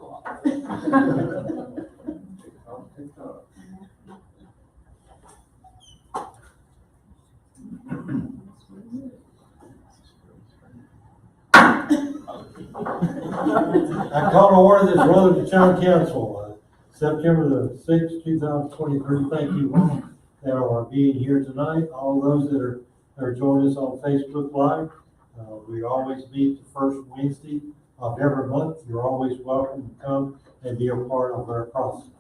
I call to order this Rutherfordton County Council, September the 6th, 2023. Thank you all that are being here tonight. All those that are joining us on Facebook Live. We always meet the first Wednesday of every month. You're always welcome to come and be a part of our process.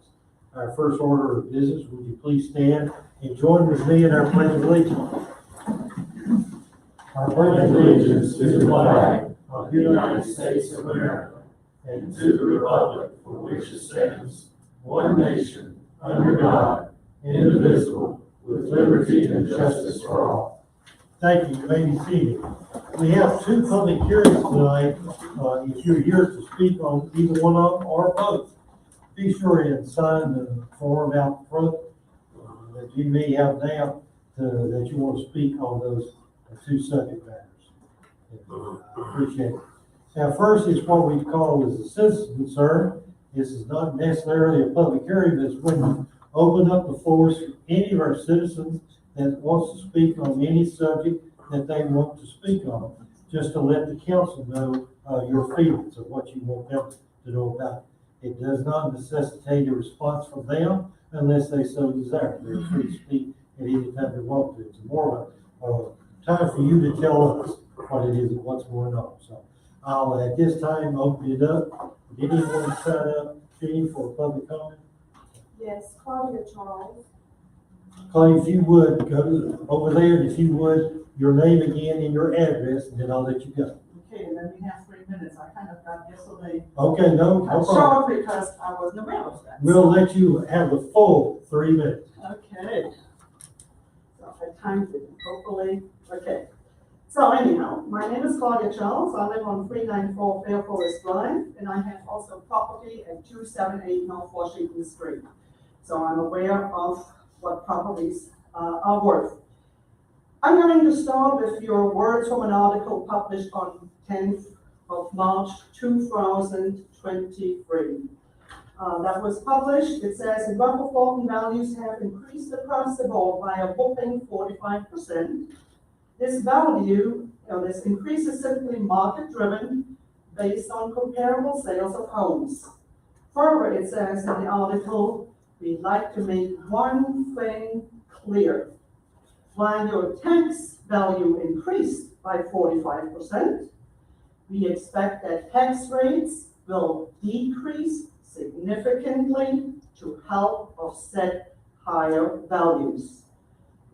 Our first order of business, would you please stand and join with me in our pledge of allegiance? I pledge allegiance to the flag of the United States of America and to the republic for which it stands, one nation, under God, indivisible, with liberty and justice for all. Thank you. You may be seated. We have two public hearings tonight. If you're here to speak on either one of them or both, be sure and sign the form out front that you may have now that you want to speak on those two subject matters. I appreciate it. Now, first is what we call as a citizen concern. This is not necessarily a public hearing, but it's when we open up the floors for any of our citizens that wants to speak on any subject that they want to speak on, just to let the council know your feelings of what you want them to know about it. It does not necessitate a response from them unless they so desire. They're free to speak at any time they want to. It's more of a time for you to tell us what it is and what's going on. So I'll at this time open it up. Did anyone sign up, Jeannie, for a public comment? Yes, Claudia Charles. Claudia, if you would, go to over there, and if you would, your name again and your address, and then I'll let you go. Okay, and then we have 3 minutes. I kind of got yesterday. Okay, no problem. Short because I wasn't aware of that. We'll let you have the full 3 minutes. Okay. So I timed it, hopefully. Okay. So anyhow, my name is Claudia Charles. I live on 394 Fair Forest Drive, and I have also property at 278 North Washington Street. So I'm aware of what properties are worth. I'm going to start with your words from an article published on 10th of March 2023. That was published. It says, in Rutherfordton, values have increased across the board by a whopping 45%. This value, this increase is simply market-driven based on comparable sales of homes. Further, it says in the article, we'd like to make one thing clear. While your tax value increased by 45%, we expect that tax rates will decrease significantly to help offset higher values.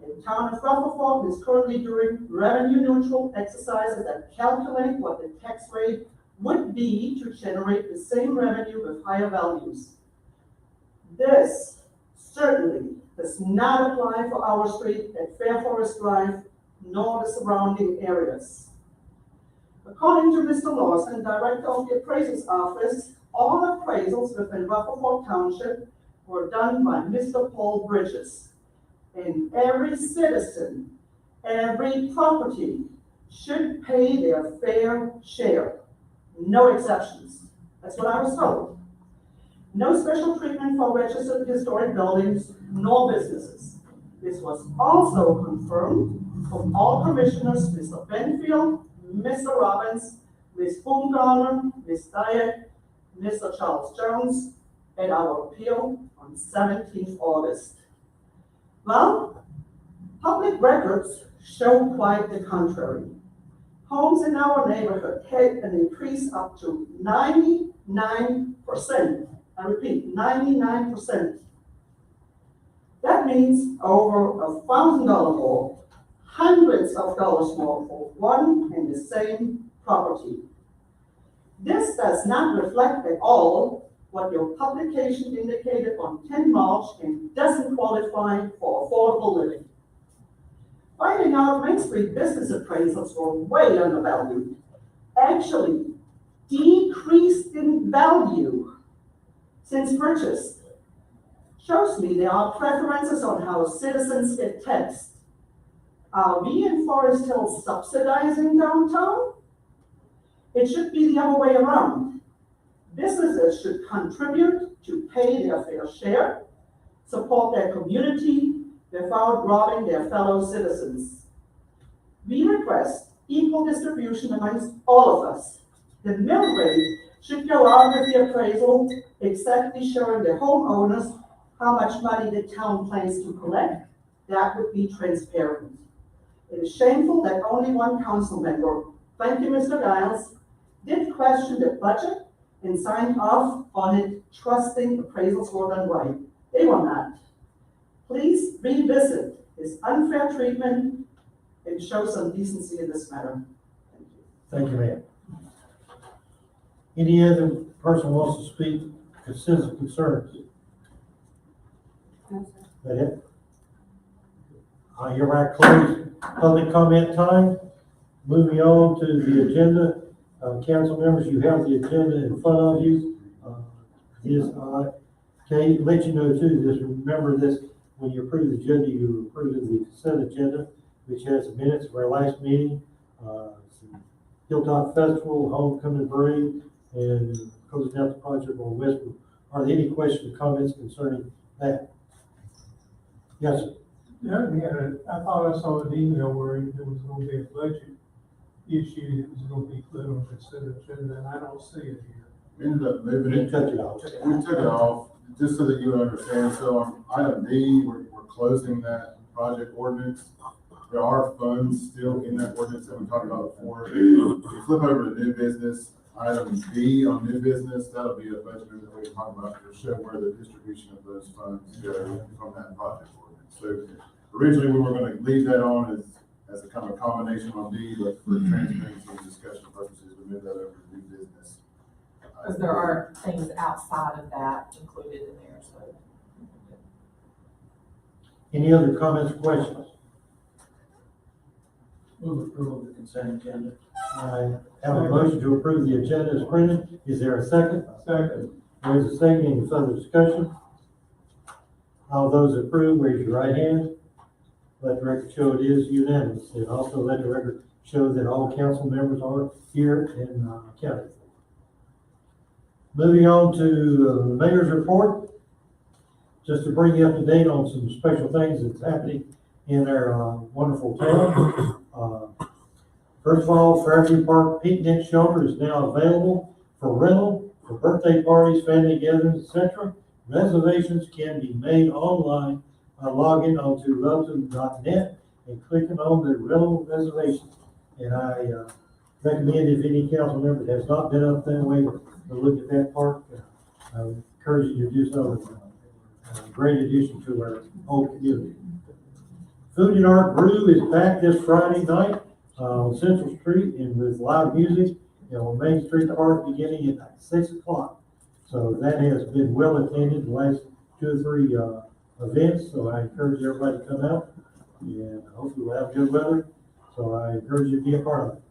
The town of Rutherfordton is currently doing revenue-neutral exercises that calculate what the tax rate would be to generate the same revenue with higher values. This certainly does not apply for our street at Fair Forest Drive, nor the surrounding areas. According to Mr. Lawson, Director of the Appraiser's Office, all appraisals within Rutherford Township were done by Mr. Paul Bridges. And every citizen, every property should pay their fair share. No exceptions. That's what I was told. No special treatment for registered historic buildings nor businesses. This was also confirmed from all commissioners, Mr. Benfield, Mr. Robbins, Ms. Baumgartner, Ms. Dyack, Mr. Charles Jones, at our appeal on 17th August. Well, public records show quite the contrary. Homes in our neighborhood had an increase up to 99%. I repeat, 99%. That means over $1,000 more, hundreds of dollars more for one and the same property. This does not reflect at all what your publication indicated on 10 March and doesn't qualify for affordable living. Finding out Main Street business appraisals were way undervalued, actually decreased in value since purchase, shows me there are preferences on how citizens get taxed. Are we in Forest Hill subsidizing downtown? It should be the other way around. Businesses businesses should contribute to pay their fair share, support their community without robbing their fellow citizens. We request equal distribution amongst all of us. The mill rate should go out with the appraisal, exactly showing the homeowners how much money the town plans to collect. That would be transparent. It is shameful that only one council member, thank you, Mr. Giles, did question the budget and signed off on it, trusting appraisals were done right. They were not. Please revisit this unfair treatment and show some decency in this matter. Thank you. Thank you, ma'am. Any other person wants to speak to citizen concerns? That it? I hereby close public comment time. Moving on to the agenda. Council members, you have the agenda in front of you. Okay, let you know too, just remember this, when you approve the agenda, you approve the consent agenda, which has the minutes of our last meeting, Hilltop Festival, Homecoming Parade, and closing out the project on Westwood. Are there any questions or comments concerning that? Yes, sir. Yeah, I thought I saw an email where there was gonna be a budget issue that was gonna be put on the consent agenda, and I don't see it here. We ended up moving We it. took it off. We took it off, just so that you understand. So on item D, we're closing that project ordinance. There are funds still in that ordinance that we talked about before. If you flip over to new business, item B on new business, that'll be a budget that we can talk about to show where the distribution of those funds go from that project ordinance. So originally, we were gonna leave that on as a kind of combination on D, but for transparency and discussion purposes, we moved that over to new business. Because there are things outside of that included in there, so. Any other comments or questions? Move approval of the consent agenda. I have a motion to approve the agenda as printed. Is there a second? Second. There is a second. Any further discussion? All those approve, raise your right hand. Let the record show it is unanimous. And also let the record show that all council members are here and accounted for. Moving on to the mayor's report. Just to bring you up to date on some special things that's happening in our wonderful town. First of all, Fairview Park Picnic Shelter is now available for rental for birthday parties, family gatherings, etc. Reservations can be made online by logging onto Rutherfordton.net and clicking on the rental reservations. And I recommend if any council member has not been up that way to look at that park, I would encourage you to do so. It's a great addition to our whole community. Food and Art Brew is back this Friday night on Central Street and with live music on Main Street Park beginning at 6 o'clock. So that has been well attended the last 2 or 3 events. So I encourage everybody to come out and hopefully we'll have good weather. So I encourage you to be a part of it.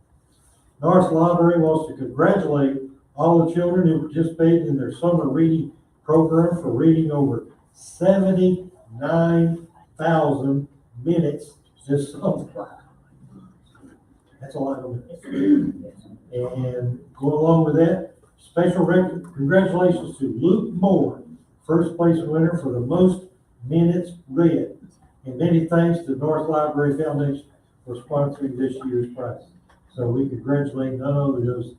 Norris Library wants to congratulate all the children who participated in their summer reading program for reading over 79,000 minutes this summer. That's a lot of minutes. And go along with that, special congratulations to Luke Moore, first place winner for the most minutes read. And many thanks to North Library Foundation for sponsoring this year's prize. So we congratulate not only those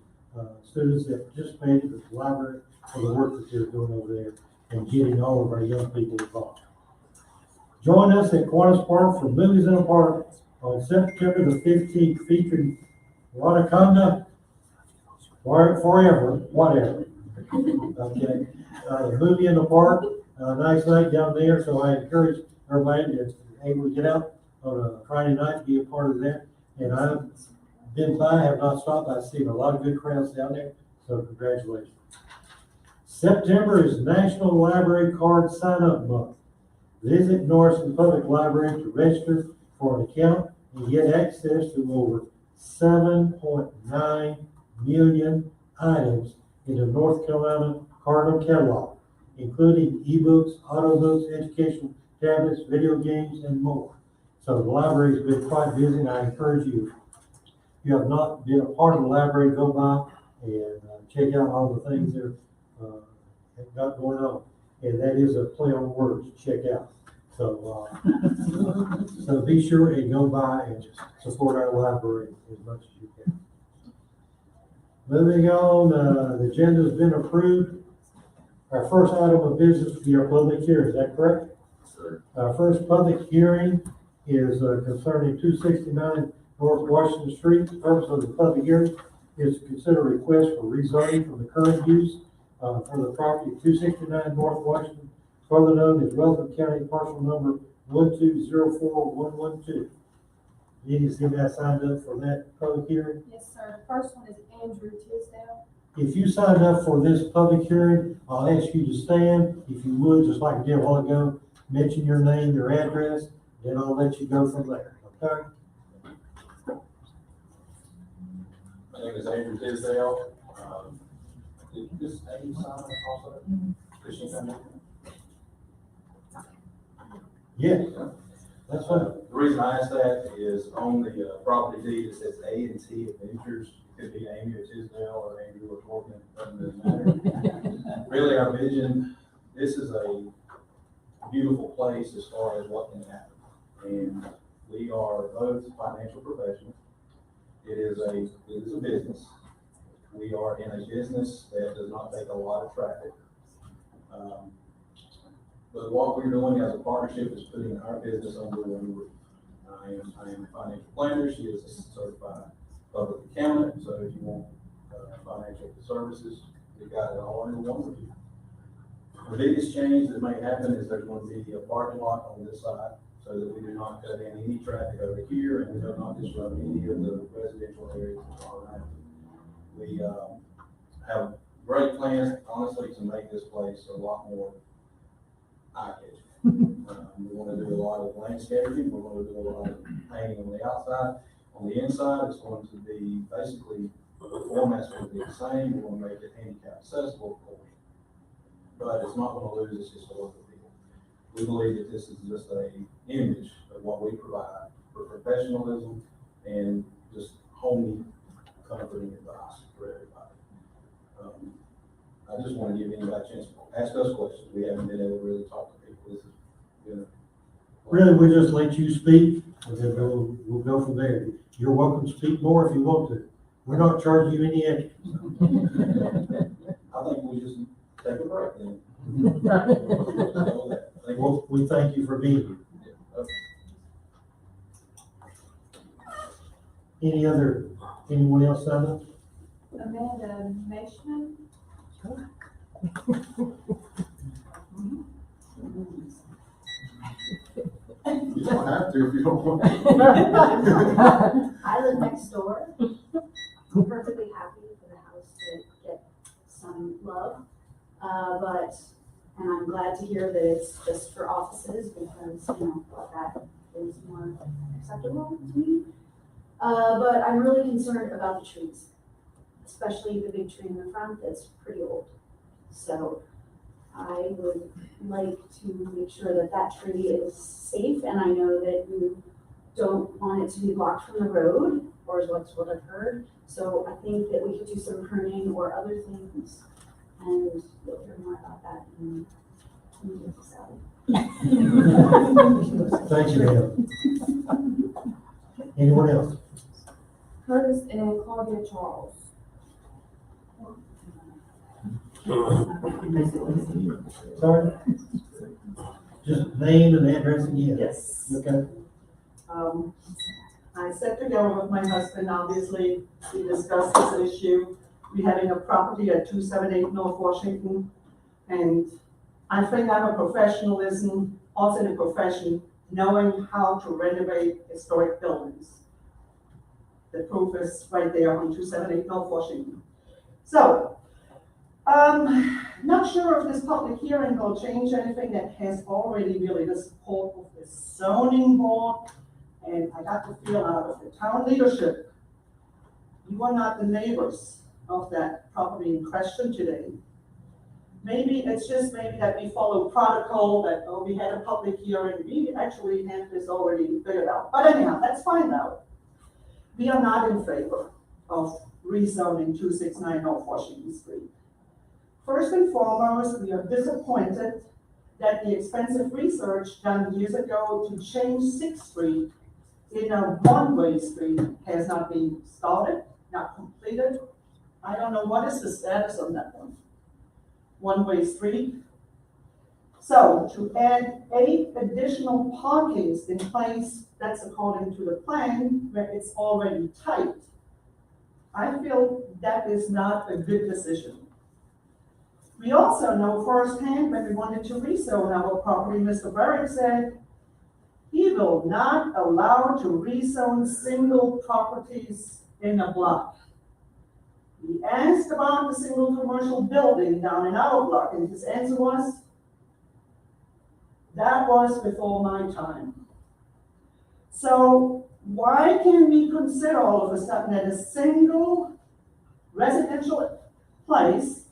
students that participated, but the library for the work that they're doing over there and getting all of our young people involved. Join us at Kiwanis Park for Movies in a Park on September the 15th, featuring Wanaconda Forever, whatever. Okay, movie in the park, nice night down there, so I encourage everybody that's able to get out on a Friday night to be a part of that. And I've been by, have not stopped, I've seen a lot of good crowds down there, so congratulations. September is National Library Card Sign-Up Month. Visit Norriston Public Library to register for an account and get access to over 7.9 million items in the North Carolina Cardinal Catalog, including ebooks, audiobooks, educational tablets, video games, and more. So the library's been quite busy, and I encourage you, if you have not been a part of the library, go by and check out all the things there have got going on. And that is a play on words, check out. So, so be sure and go by and support our library as much as you can. Moving on, the agenda's been approved. Our first item of business will be our public hearing, is that correct? Sir. Our first public hearing is concerning 269 North Washington Street. The purpose of the public hearing is to consider a request for rezoning from the current use for the property at 269 North Washington, further known as Rutherfordton County parcel number 1204112. You need to see that signed up for that public hearing. Yes, sir. The first one is Andrew Tisdale. If you signed up for this public hearing, I'll ask you to stand. If you would, just like I did a while ago, mention your name, your address, then I'll let you go from there, okay? My name is Andrew Tisdale. Did this Amy sign also? Did she come in? Yes, that's fine. The reason I asked that is on the property deed, it says A&T Adventures. It could be Amy or Tisdale or Andrew or Torkin, doesn't really matter. Really, our vision, this is a beautiful place as far as what can happen. And we are both financial professionals. It is a business. We are in a business that does not take a lot of traffic. But what we're doing as a partnership is putting our business under one roof. I am a financial planner. She is a certified public accountant. So if you want financial services, we've got it all under one roof. The biggest change that may happen is there's going to be a parking lot on this side so that we do not cut in any traffic over here and we do not disrupt any of the residential areas that are around. We have great plans, honestly, to make this place a lot more eye-catching. We want to do a lot of landscaping. We're going to do a lot of painting on the outside. On the inside, it's going to be basically, the format's going to be the same. We're going to make it handicap accessible, of course. But it's not going to lose its historical feel. We believe that this is just an image of what we provide for professionalism and just homey, comforting advice for everybody. I just want to give anybody a chance to ask us questions. We haven't been able to really talk to people. This has been Really, we just let you speak, and then we'll go from there. You're welcome to speak more if you want to. We're not charging you any extra. I think we just take a break then. Well, we thank you for being here. Anyone else sign up? Amanda Mashman. You don't have to if you don't want to. I live next door. I'm perfectly happy for the house to get some love. And I'm glad to hear that it's just for offices because, that is more acceptable to me. But I'm really concerned about the trees, especially the big tree in the front that's pretty old. So I would like to make sure that that tree is safe, and I know that you don't want it to be blocked from the road, or that's what I've heard. So I think that we could do some pruning or other things, and you'll hear more about that in the Thank you, ma'am. Anyone else? Curtis and Claudia Charles. Sorry? Just name and address again. Yes. Okay. I sat together with my husband, obviously, we discussed this issue. We having a property at 278 North Washington, and I think I'm a professionalism, also in a profession, knowing how to renovate historic buildings. The proof is right there on 278 North Washington. So, not sure if this public hearing will change anything that has already really the support of the zoning board. And I got the feel out of the town leadership. You are not the neighbors of that property in question today. Maybe it's just that we follow protocol that, we had a public hearing, we actually have this already figured out. But anyhow, let's find out. We are not in favor of rezoning 269 North Washington Street. First and foremost, we are disappointed that the expensive research done years ago to change Sixth Street in a one-way street has not been started, not completed. I don't know what is the status on that one. One-way street. So to add 8 additional parkings in place, that's according to the plan, where it's already tight. I feel that is not a good decision. We also know firsthand when we wanted to rezone our property, Mr. Barrett said, he will not allow to rezone single properties in a block. We asked about the single commercial building down in our block, and his answer was, that was before my time. So why can we consider all of a sudden that a single residential place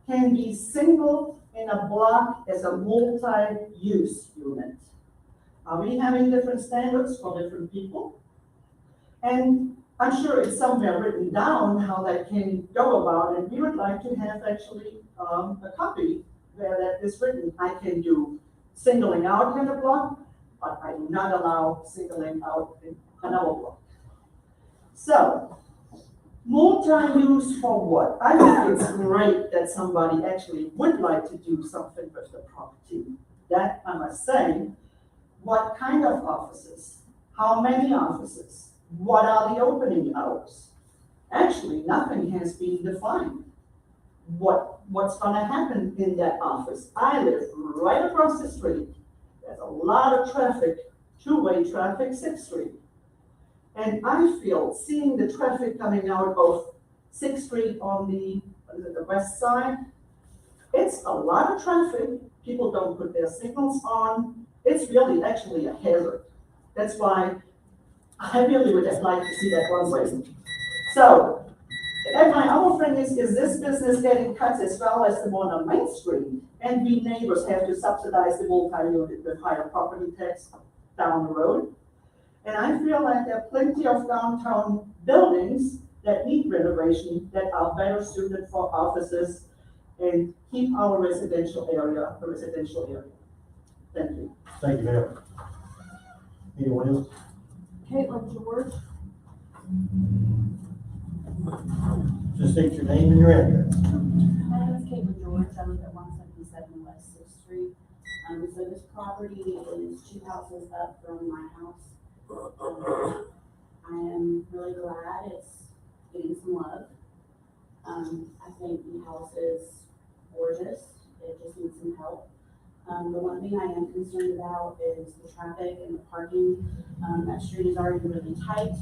can be single in a block as a multi-use unit? Are we having different standards for different people? And I'm sure it's somewhere written down how that can go about, and we would like to have actually a copy where that is written. I can do singling out in a block, but I do not allow singling out in another block. So, multi-use for what? I think it's great that somebody actually would like to do something with the property. That I must say. What kind of offices? How many offices? What are the opening hours? Actually, nothing has been defined. What's gonna happen in that office? I live right across the street. There's a lot of traffic, two-way traffic, 6th Street. And I feel seeing the traffic coming out of 6th Street on the west side, it's a lot of traffic. People don't put their signals on. It's really actually a hazard. That's why I really would just like to see that one way. So, and my other thing is this business getting cuts as well as the one on Main Street? And we neighbors have to subsidize the multi-unit with higher property tax down the road. And I feel like there are plenty of downtown buildings that need renovation that are better suited for offices and keep our residential area a residential area. Thank you. Thank you, ma'am. Anyone else? Caitlin George, Just state your name and your address. My name is Caitlin George. I live at 177 West 6th Street. So this property is 2 houses up from my house. I am really glad it's getting some love. I think the house is gorgeous. It just needs some help. The one thing I am concerned about is the traffic and the parking. That street is already really tight.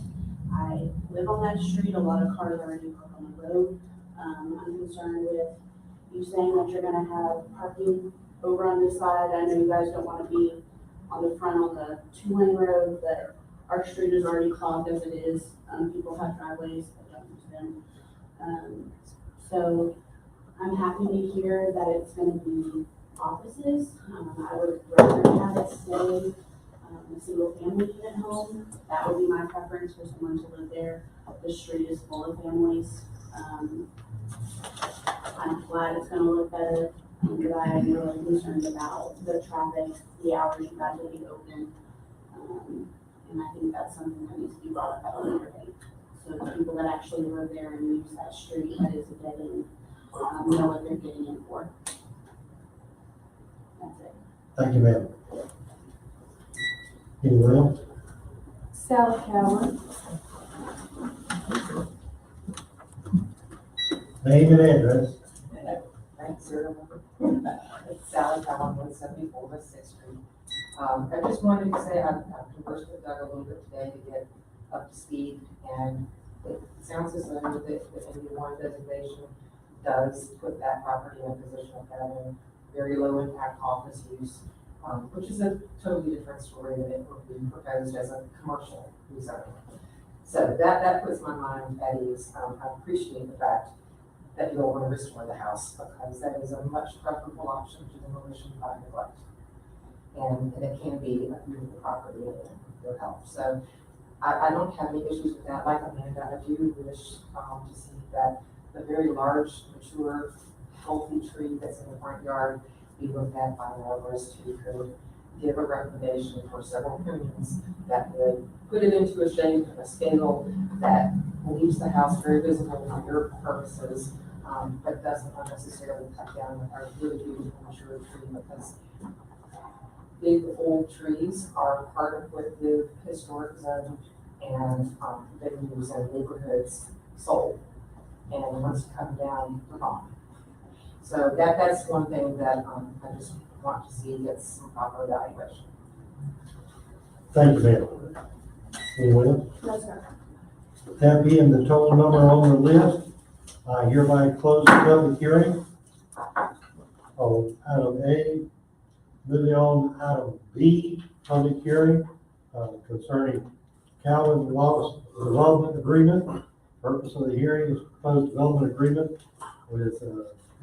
I live on that street. A lot of cars already park on the road. I'm concerned with you saying that you're gonna have parking over on this side. I know you guys don't wanna be on the front on the 2-lane road, but our street is already clogged as it is. People have driveways that don't use them. So I'm happy to hear that it's gonna be offices. I would rather have it stay a single family unit home. That would be my preference for someone to live there. The street is full of families. I'm glad it's gonna look better, but I am really concerned about the traffic, the hours you guys will be open. And I think that's something that needs to be brought up at a later date. So the people that actually live there and use that street, that is a dead end, know what they're getting in for. That's it. Thank you, ma'am. Anyone else? Sally Cowan, Name and address. Thanks, sir. It's Sally Cowan, 174 West 6th Street. I just wanted to say I've conversed with Doug a little bit today to get up to speed, and it sounds as though that the NB1 designation does put that property in a position of having very low impact office use, which is a totally different story than it would be proposed as a commercial rezoning. So that puts my mind at ease. I appreciate the fact that you all want to restore the house, because that is a much preferable option to demolition by neglect. And it can be a beautiful property and good health. So I don't have any issues with that. Like Amanda, I do wish to see that the very large, mature healthy tree that's in the front yard be looked at by an arborist who could give a recommendation for several opinions that would put it into a shape and a scale that leaves the house very visible for your purposes, but doesn't unnecessarily cut down a really beautiful mature tree, because big old trees are part of what the historic zone and venues and neighborhoods sold. And once you come down, they're gone. So that's one thing that I just want to see get some proper evaluation. Thank you, ma'am. Anyone else? No, sir. That being the total number on the list, I hereby close the public hearing on item A. Moving on, item B, public hearing concerning Calvin Wallace Development Agreement. Purpose of the hearing is proposed development agreement with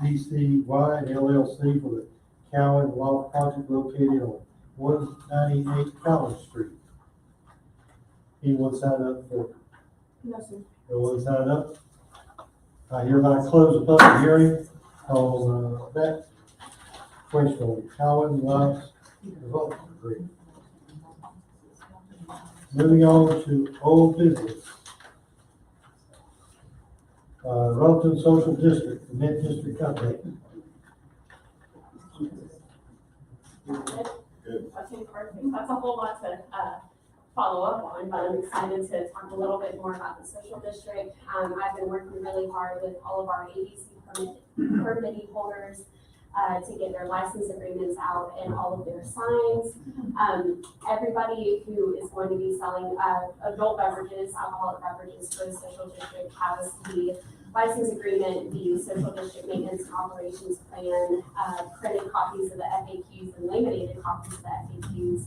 DCY and LLC for the Calvin Wallace project located on 198 Calvin Street. Anyone sign up for? No, sir. No one sign up? I hereby close the public hearing on that question on Calvin Wallace Development Agreement. Moving on to old business. Rutherfordton Social District, the Mint District update. Okay, perfect. That's a whole lot to follow up on, but I'm excited to talk a little bit more about the social district. I've been working really hard with all of our ABC permitting holders to get their license agreements out and all of their signs. Everybody who is going to be selling adult beverages, alcoholic beverages for the social district has the license agreement, the social district maintenance and operations plan, printed copies of the FAQs and laminated copies of the FAQs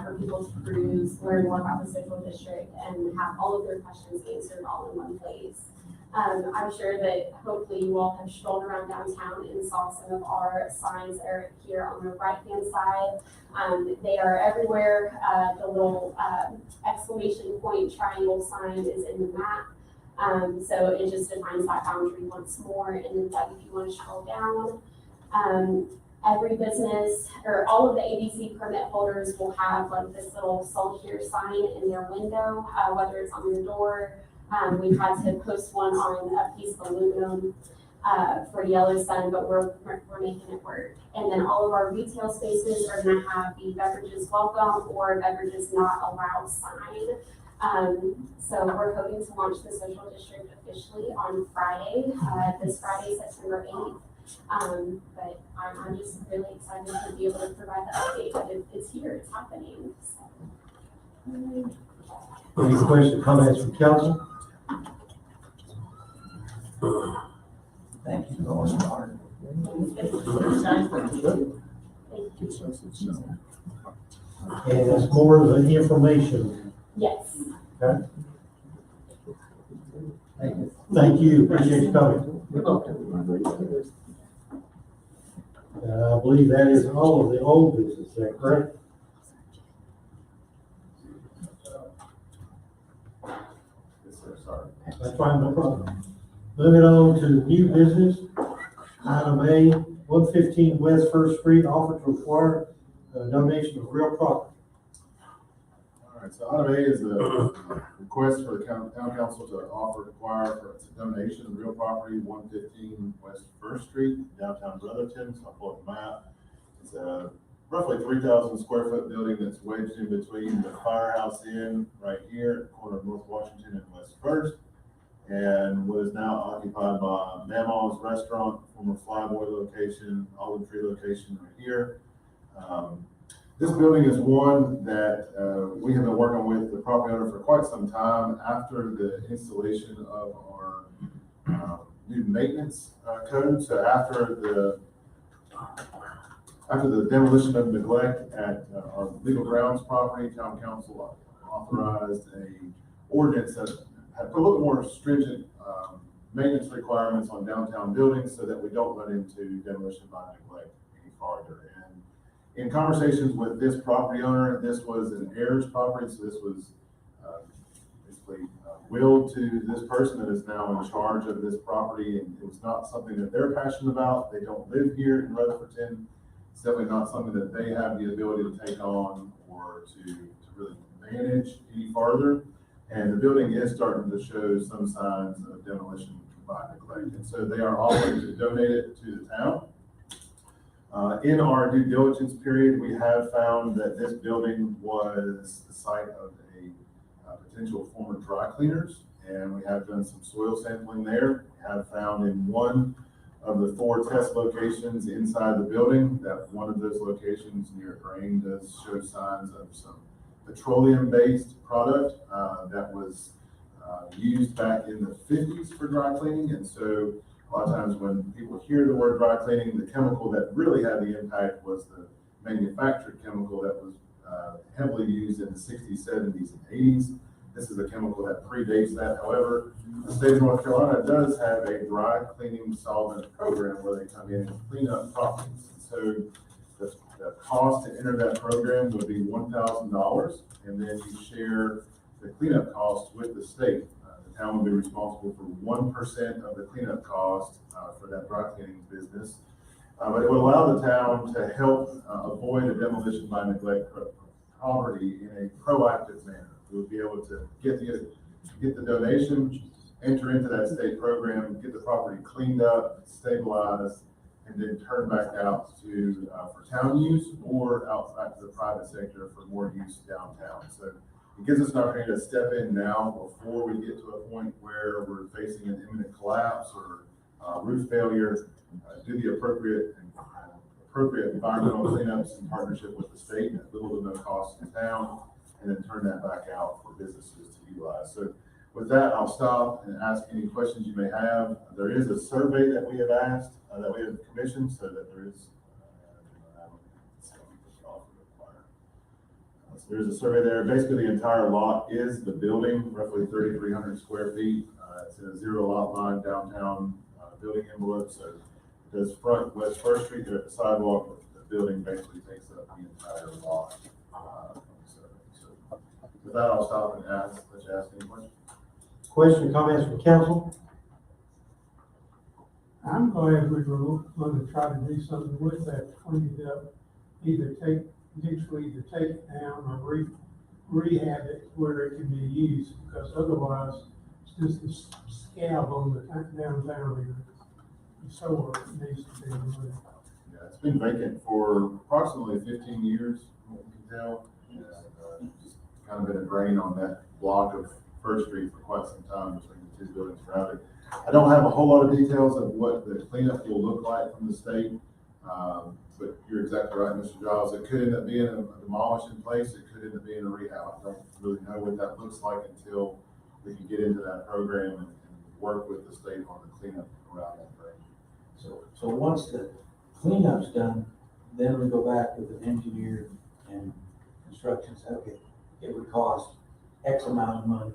for people to peruse, learn more about the social district, and have all of their questions answered all in one place. I'm sure that hopefully you all have strolled around downtown and saw some of our signs that are here on the right-hand side. They are everywhere. The little exclamation point triangle sign is in the map. So it just defines that boundary once more. And then if you want to scroll down, every business or all of the ABC permit holders will have like this little sold here sign in their window, whether it's on your door. We tried to post one on a piece of aluminum for Yellowstone, but we're making it work. And then all of our retail spaces are going to have the beverages welcome or beverages not allowed sign. So we're hoping to launch the social district officially on Friday, this Friday, September 8th. But I'm just really excited to be able to provide the update that it's here, it's happening. So. Any questions, comments from council? Thank you for all your hard. And it's more of the information. Yes. Okay? Thank you, appreciate you coming. I believe that is all of the old business, is that correct? Yes, sir, sorry. That's fine, no problem. Moving on to new business. Item A, 115 West First Street, offer to acquire a donation of real property. All right, so item A is a request for the town council to offer to acquire for its donation of real property, 115 West First Street, downtown Rutherfordton. So I'll pull up the map. It's a roughly 3,000 square foot building that's wedged in between the Firehouse Inn right here at the corner of North Washington and West First, and what is now occupied by Mama's Restaurant, former Flyboy location, Olive Tree location right here. This building is one that we have been working with the property owner for quite some time after the installation of our new maintenance code. So after the demolition of neglect at our legal grounds property, town council authorized a ordinance that had put a little more stringent maintenance requirements on downtown buildings so that we don't run into demolition by neglect any farther. And in conversations with this property owner, this was an heirs property, so this was, as basically willed to this person that is now in charge of this property, and it was not something that they're passionate about. They don't live here in Rutherfordton. It's definitely not something that they have the ability to take on or to really manage any farther. And the building is starting to show some signs of demolition by neglect. And so they are offering to donate it to the town. In our due diligence period, we have found that this building was the site of a potential former dry cleaners, and we have done some soil sampling there. We have found in one of the 4 test locations inside the building that one of those locations near a drain does show signs of some petroleum-based product that was used back in the 50s for dry cleaning. And so a lot of times when people hear the word dry cleaning, the chemical that really had the impact was the manufactured chemical that was heavily used in the 60s, 70s, and 80s. This is a chemical that predates that. However, the state of North Carolina does have a dry cleaning solvent program where they come in and clean up properties. And so the cost to enter that program would be $1,000, and then you share the cleanup cost with the state. The town will be responsible for 1% of the cleanup cost for that dry cleaning business. But it would allow the town to help avoid a demolition by neglect property in a proactive manner. We would be able to get the donation, enter into that state program, get the property cleaned up, stabilized, and then turn back out to for town use or outside to the private sector for more use downtown. So it gives us an opportunity to step in now before we get to a point where we're facing an imminent collapse or roof failure, do the appropriate environmental cleanups in partnership with the state at little to no cost to town, and then turn that back out for businesses to utilize. So with that, I'll stop and ask any questions you may have. There is a survey that we have asked, that we have commissioned, so that there is, so there's a survey there. Basically, the entire lot is the building, roughly 3,300 square feet. It's in a 0 lot line downtown building envelope. So it does front West First Street there at the sidewalk, but the building basically takes up the entire lot. So with that, I'll stop and let you ask any questions. Question, comments from council? I'm glad we were going to try to do something with that, clean it up, either take it down or rehab it where it can be used, because otherwise it's just a scab on the downtown area. So it needs to be removed. Yeah, it's been vacant for approximately 15 years, from what we can tell. And just kind of been a drain on that block of First Street for quite some time between the 2 buildings around it. I don't have a whole lot of details of what the cleanup will look like from the state, but you're exactly right, Mr. Giles. It could end up being a demolish in place. It could end up being a rehab. I don't really know what that looks like until we can get into that program and work with the state on the cleanup around that drain. So once the cleanup's done, then we go back with an engineer and construction, say, okay, it would cost X amount of money,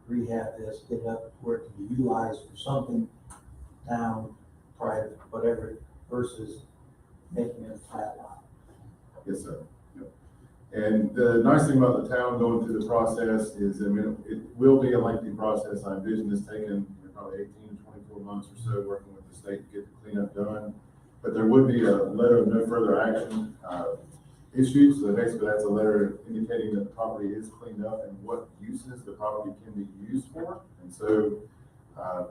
rehab this, get it up where it can be utilized for something, town, private, whatever, versus making it a flat lot. Yes, sir. Yep. And the nice thing about the town going through the process is, I mean, it will be a lengthy process. I envision this taking probably 18 to 24 months or so, working with the state to get the cleanup done. But there would be a letter of no further action issued. So basically that's a letter indicating that the property is cleaned up and what uses the property can be used for. And so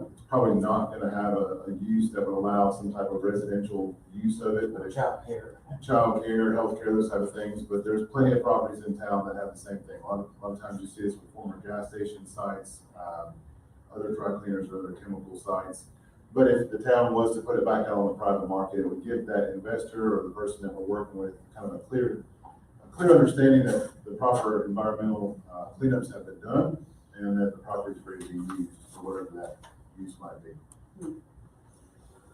it's probably not going to have a use that would allow some type of residential use of it, but Child care. healthcare, those type of things. But there's plenty of properties in town that have the same thing. A lot of times you see this with former gas station sites, other dry cleaners or other chemical sites. But if the town was to put it back out on the private market, it would give that investor or the person that we're working with kind of a clear understanding that the proper environmental cleanups have been done and that the property is ready to be used for whatever that use might be.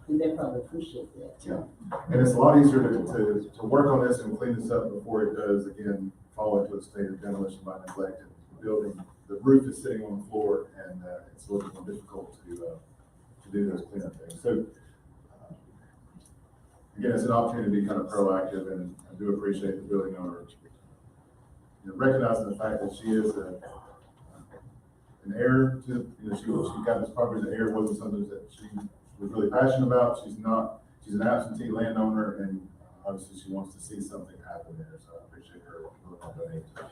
And they probably appreciate that. Yeah, and it's a lot easier to work on this and clean this up before it does, again, fall into a state of demolition by neglect. And the building, the roof is sitting on the floor and it's a little more difficult to do those cleanup things. So again, it's an opportunity to be kind of proactive, and I do appreciate the building owner recognizing the fact that she is an heir to, she got this property, the heir wasn't something that she was really passionate about. She's an absentee landowner, and obviously she wants to see something happen there, so I appreciate her willing to donate to the town.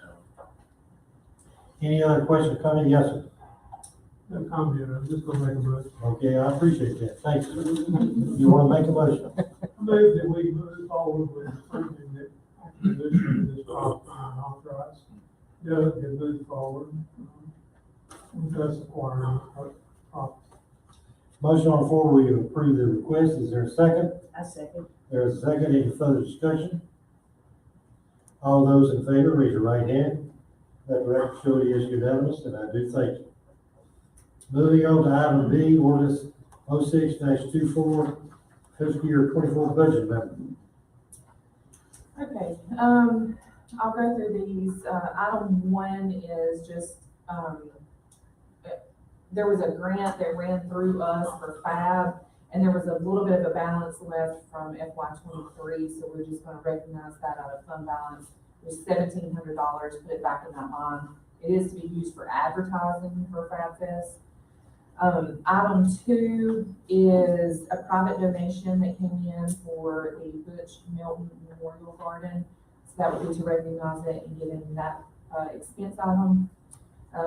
Any other questions, comment? Yes, sir. No comment, I'm just gonna make a motion. Okay, I appreciate that. Thanks. You want to make a motion? I move that we move forward with approving the acquisition of this property and authorize Doug to move forward with us acquiring the property. Motion on the floor, we approve the request. Is there a second? I second. There's a second. Any further discussion? All those in favor, raise your right hand. Let the record show it is unanimous, and I do thank you. Moving on to item B, ordinance 06-24, fiscal year 24 budget amendment. Okay, I'll go through these. Item 1 is just, there was a grant that ran through us for FAB, and there was a little bit of a balance left from FY23, so we're just gonna recognize that out of fund balance. It was $1,700, put it back in that line. It is to be used for advertising for Fab Fest. Item 2 is a private donation that came in for the Butch Milton Memorial Garden. So that would be to recognize it and get in that expense item.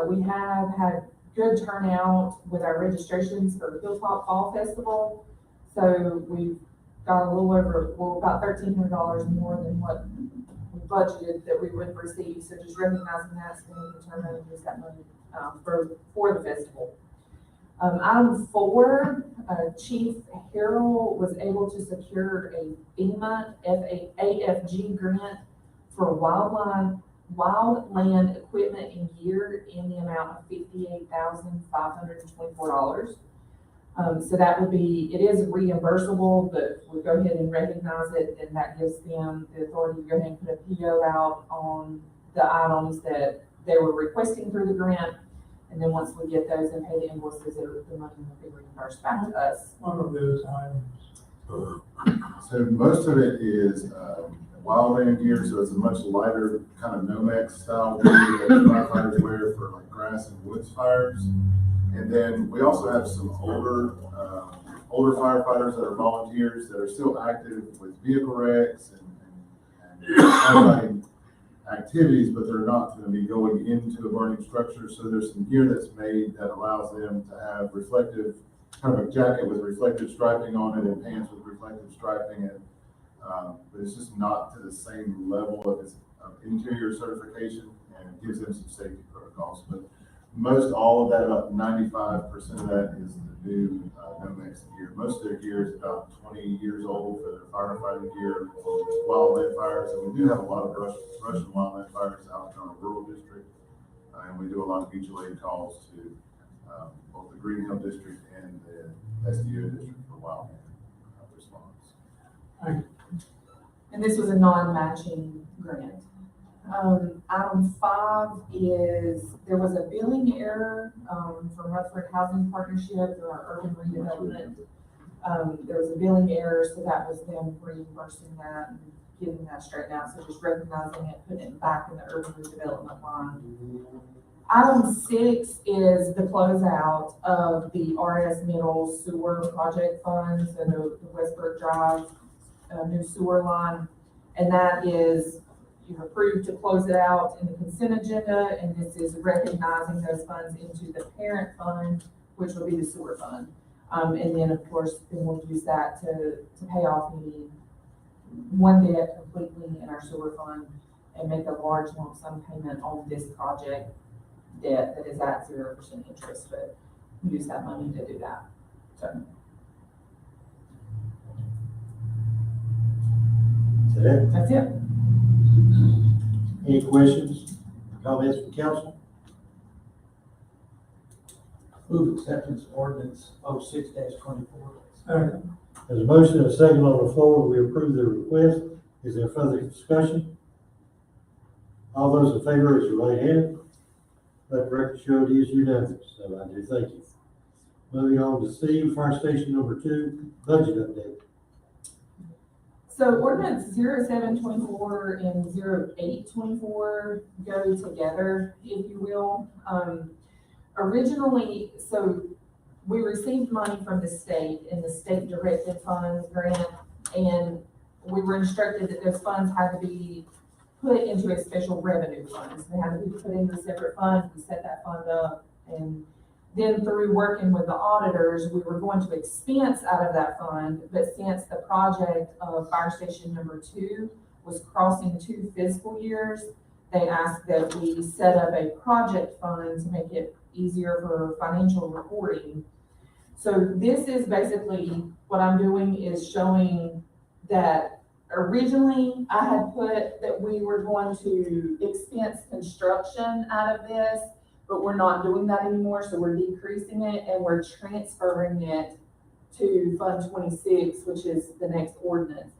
We have had good turnout with our registrations for Hilltop Fall Festival. So we've got a little over, well, about $1,300 more than what we budgeted that we would receive. So just recognizing that, so we can turn around and use that money for the festival. Item 4, Chief Harrell was able to secure a FEMA AFG grant for wildland equipment and gear in the amount of $58,524. So that would be, it is reimbursable, but we'll go ahead and recognize it, and that gives them the authority to go ahead and put a PO out on the items that they were requesting through the grant. And then once we get those and pay the invoices, the money will be reimbursed back to us. One of those items. So most of it is wildland gear, so it's a much lighter kind of Nomex style gear that firefighters wear for like grass and woods fires. And then we also have some older firefighters that are volunteers that are still active with vehicle wrecks and firefighting activities, but they're not going to be going into a burning structure. So there's some gear that's made that allows them to have reflective, kind of a jacket with reflective striping on it and pants with reflective striping, and but it's just not to the same level of its interior certification, and it gives them some safety protocols. But most all of that, about 95% of that, is the new Nomex gear. Most of their gear is about 20 years old for their firefighting gear, wildland fires, and we do have a lot of Russian wildland fires out in our rural district, and we do a lot of mutual aid calls to both the Green Hill District and the SDO District for wildland response. Thank you. And this was a non-matching grant. Item 5 is, there was a billing error from Rutherfordton Housing Partnership through our urban redevelopment. There was a billing error, so that was them reimbursing that and getting that straightened out. So just recognizing it, putting it back in the urban redevelopment line. Item 6 is the closeout of the RS Middle Sewer Project Fund, so the Westbrook Drive new sewer line, and that is, you've approved to close it out in the consent agenda, and this is recognizing those funds into the parent fund, which will be the sewer fund. And then of course, then we'll use that to pay off any one debt completely in our sewer fund and make a large lump sum payment on this project debt that is at 0% interest, but we use that money to do that. So. Is that it? That's it. Any questions, comments from council? Move acceptance of ordinance 06-24. Second. There's a motion and a second on the floor. We approve the request. Is there further discussion? All those in favor, raise your right hand. Let the record show it is unanimous. So I do thank you. Moving on to C, fire station number 2, budget update. So ordinance 0724 and 0824 go together, if you will. Originally, so we received money from the state in the state directed funds grant, and we were instructed that those funds had to be put into a special revenue fund. So they had to be put into a separate fund. We set that fund up, and then through working with the auditors, we were going to expense out of that fund, but since the project of fire station number 2 was crossing 2 fiscal years, they asked that we set up a project fund to make it easier for financial reporting. So this is basically, what I'm doing is showing that originally I had put that we were going to expense construction out of this, but we're not doing that anymore, so we're decreasing it and we're transferring it to Fund 26, which is the next ordinance.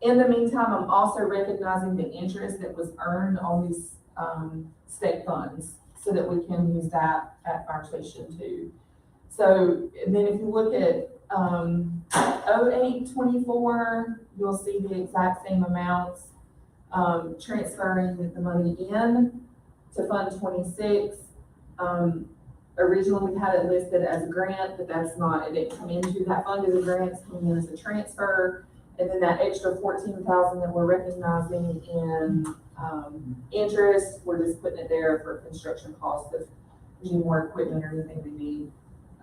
In the meantime, I'm also recognizing the interest that was earned on these state funds so that we can use that at Fire Station 2. So, and then if you look at 0824, you'll see the exact same amounts, transferring the money in to Fund 26. Originally we had it listed as a grant, but that's not, it didn't come into that fund as a grant, it's coming in as a transfer. And then that extra 14,000 that we're recognizing in interest, we're just putting it there for construction costs of any more equipment or anything we need.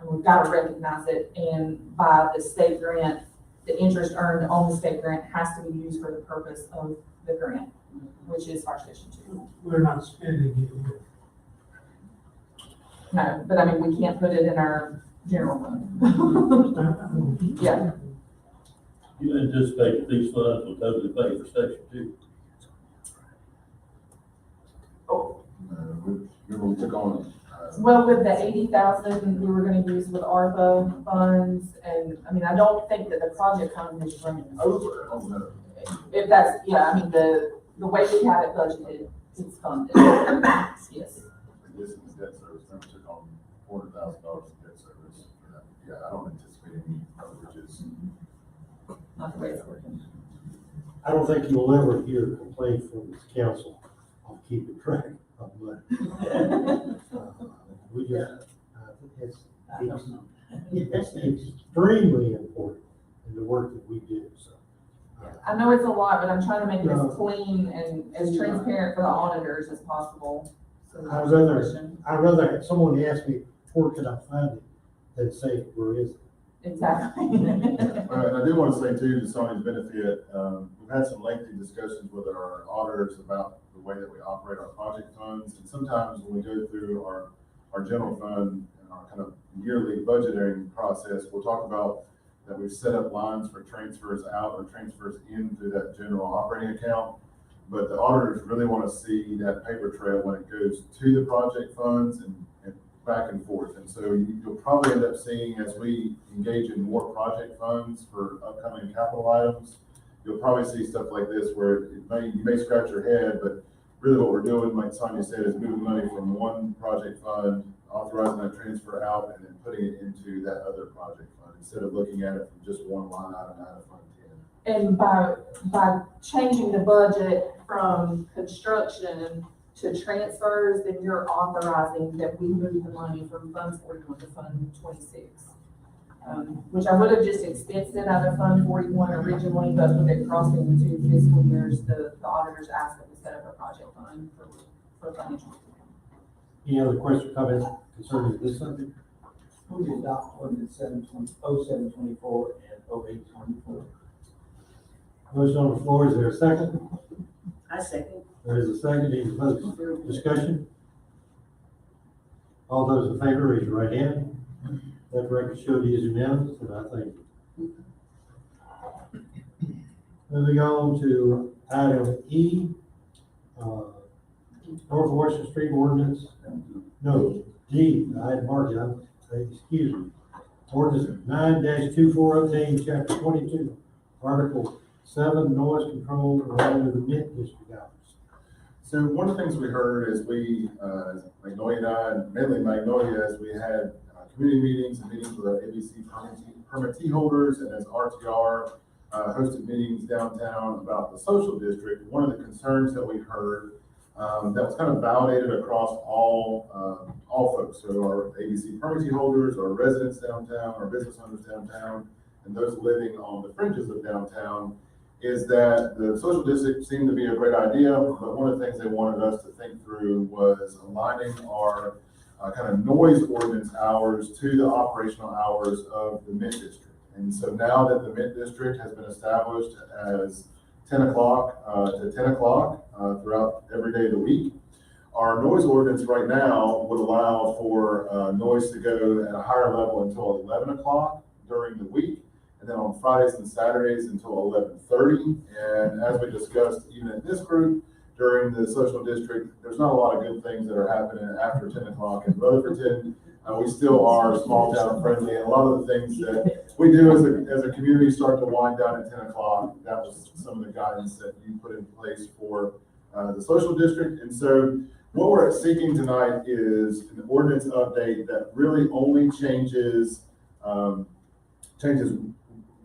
And we've got to recognize it, and by the state grant, the interest earned on the state grant has to be used for the purpose of the grant, which is Fire Station 2. We're not spending it yet. No, but I mean, we can't put it in our general fund. Yeah. You anticipate that these funds will totally pay for Station 2? Remember we took on, Well, with the 80,000 we were gonna use with ARPA funds, and, I mean, I don't think that the project fund is running over. oh, no, If that's, yeah, I mean, the way we have it budgeted, it's funded. Yes. this is debt service, then we took on $400,000 in debt service. Yeah, I don't anticipate any overages. Not the way it's working. I don't think you'll ever hear a complaint from this council on keeping track of money. We just, it's extremely important in the work that we do, so. I know it's a lot, but I'm trying to make it as clean and as transparent for the auditors as possible. So I'd rather have someone ask me, where can I find it, than say, where is it? Exactly. And I do want to say too, to Sonny's benefit, we've had some lengthy discussions with our auditors about the way that we operate our project funds. And sometimes when we go through our general fund and our kind of yearly budgeting process, we'll talk about that we've set up lines for transfers out or transfers in through that general operating account. But the auditors really want to see that paper trail when it goes to the project funds and back and forth. And so you'll probably end up seeing, as we engage in more project funds for upcoming capital items, you'll probably see stuff like this where you may scratch your head, but really what we're doing, like Sonia said, is moving money from one project fund, authorizing that transfer out, and then putting it into that other project fund, instead of looking at it from just one line item out of Fund 10. And by changing the budget from construction to transfers, then you're authorizing that we move the money from Fund 41 to Fund 26. Which I would have just expensed it out of Fund 41 originally, but with it crossing the 2 fiscal years, the auditors asked that we set up a project fund for financial. Any other questions, comments concerning this subject? Who did adopt ordinance 0724 and 0824? Motion on the floor, is there a second? I second. There is a second, any further discussion? All those in favor, raise your right hand. Let the record show it is unanimous, and I thank you. Moving on to item E, North Washington Street ordinance. No, D, I had marked it, excuse me. Ordinance 9-24 chapter 22, article 7, noise control around the Mint District hours. So one of the things we heard as Magnolia and I, and mainly Magnolia, as we had community meetings and meetings with our ABC permittee holders, and as RTR hosted meetings downtown about the social district, one of the concerns that we heard that was kind of validated across all folks. So our ABC permittee holders, our residents downtown, our business owners downtown, and those living on the fringes of downtown, is that the social district seemed to be a great idea, but one of the things they wanted us to think through was aligning our kind of noise ordinance hours to the operational hours of the Mint District. And so now that the Mint District has been established as 10 o'clock to 10 o'clock throughout every day of the week, our noise ordinance right now would allow for noise to go at a higher level until 11 o'clock during the week, and then on Fridays and Saturdays until 11:30. And as we discussed, even in this group, during the social district, there's not a lot of good things that are happening after 10 o'clock in Rutherfordton. We still are small town friendly, and a lot of the things that we do as a community start to wind down at 10 o'clock. That was some of the guidance that you put in place for the social district. And so what we're seeking tonight is an ordinance update that really only changes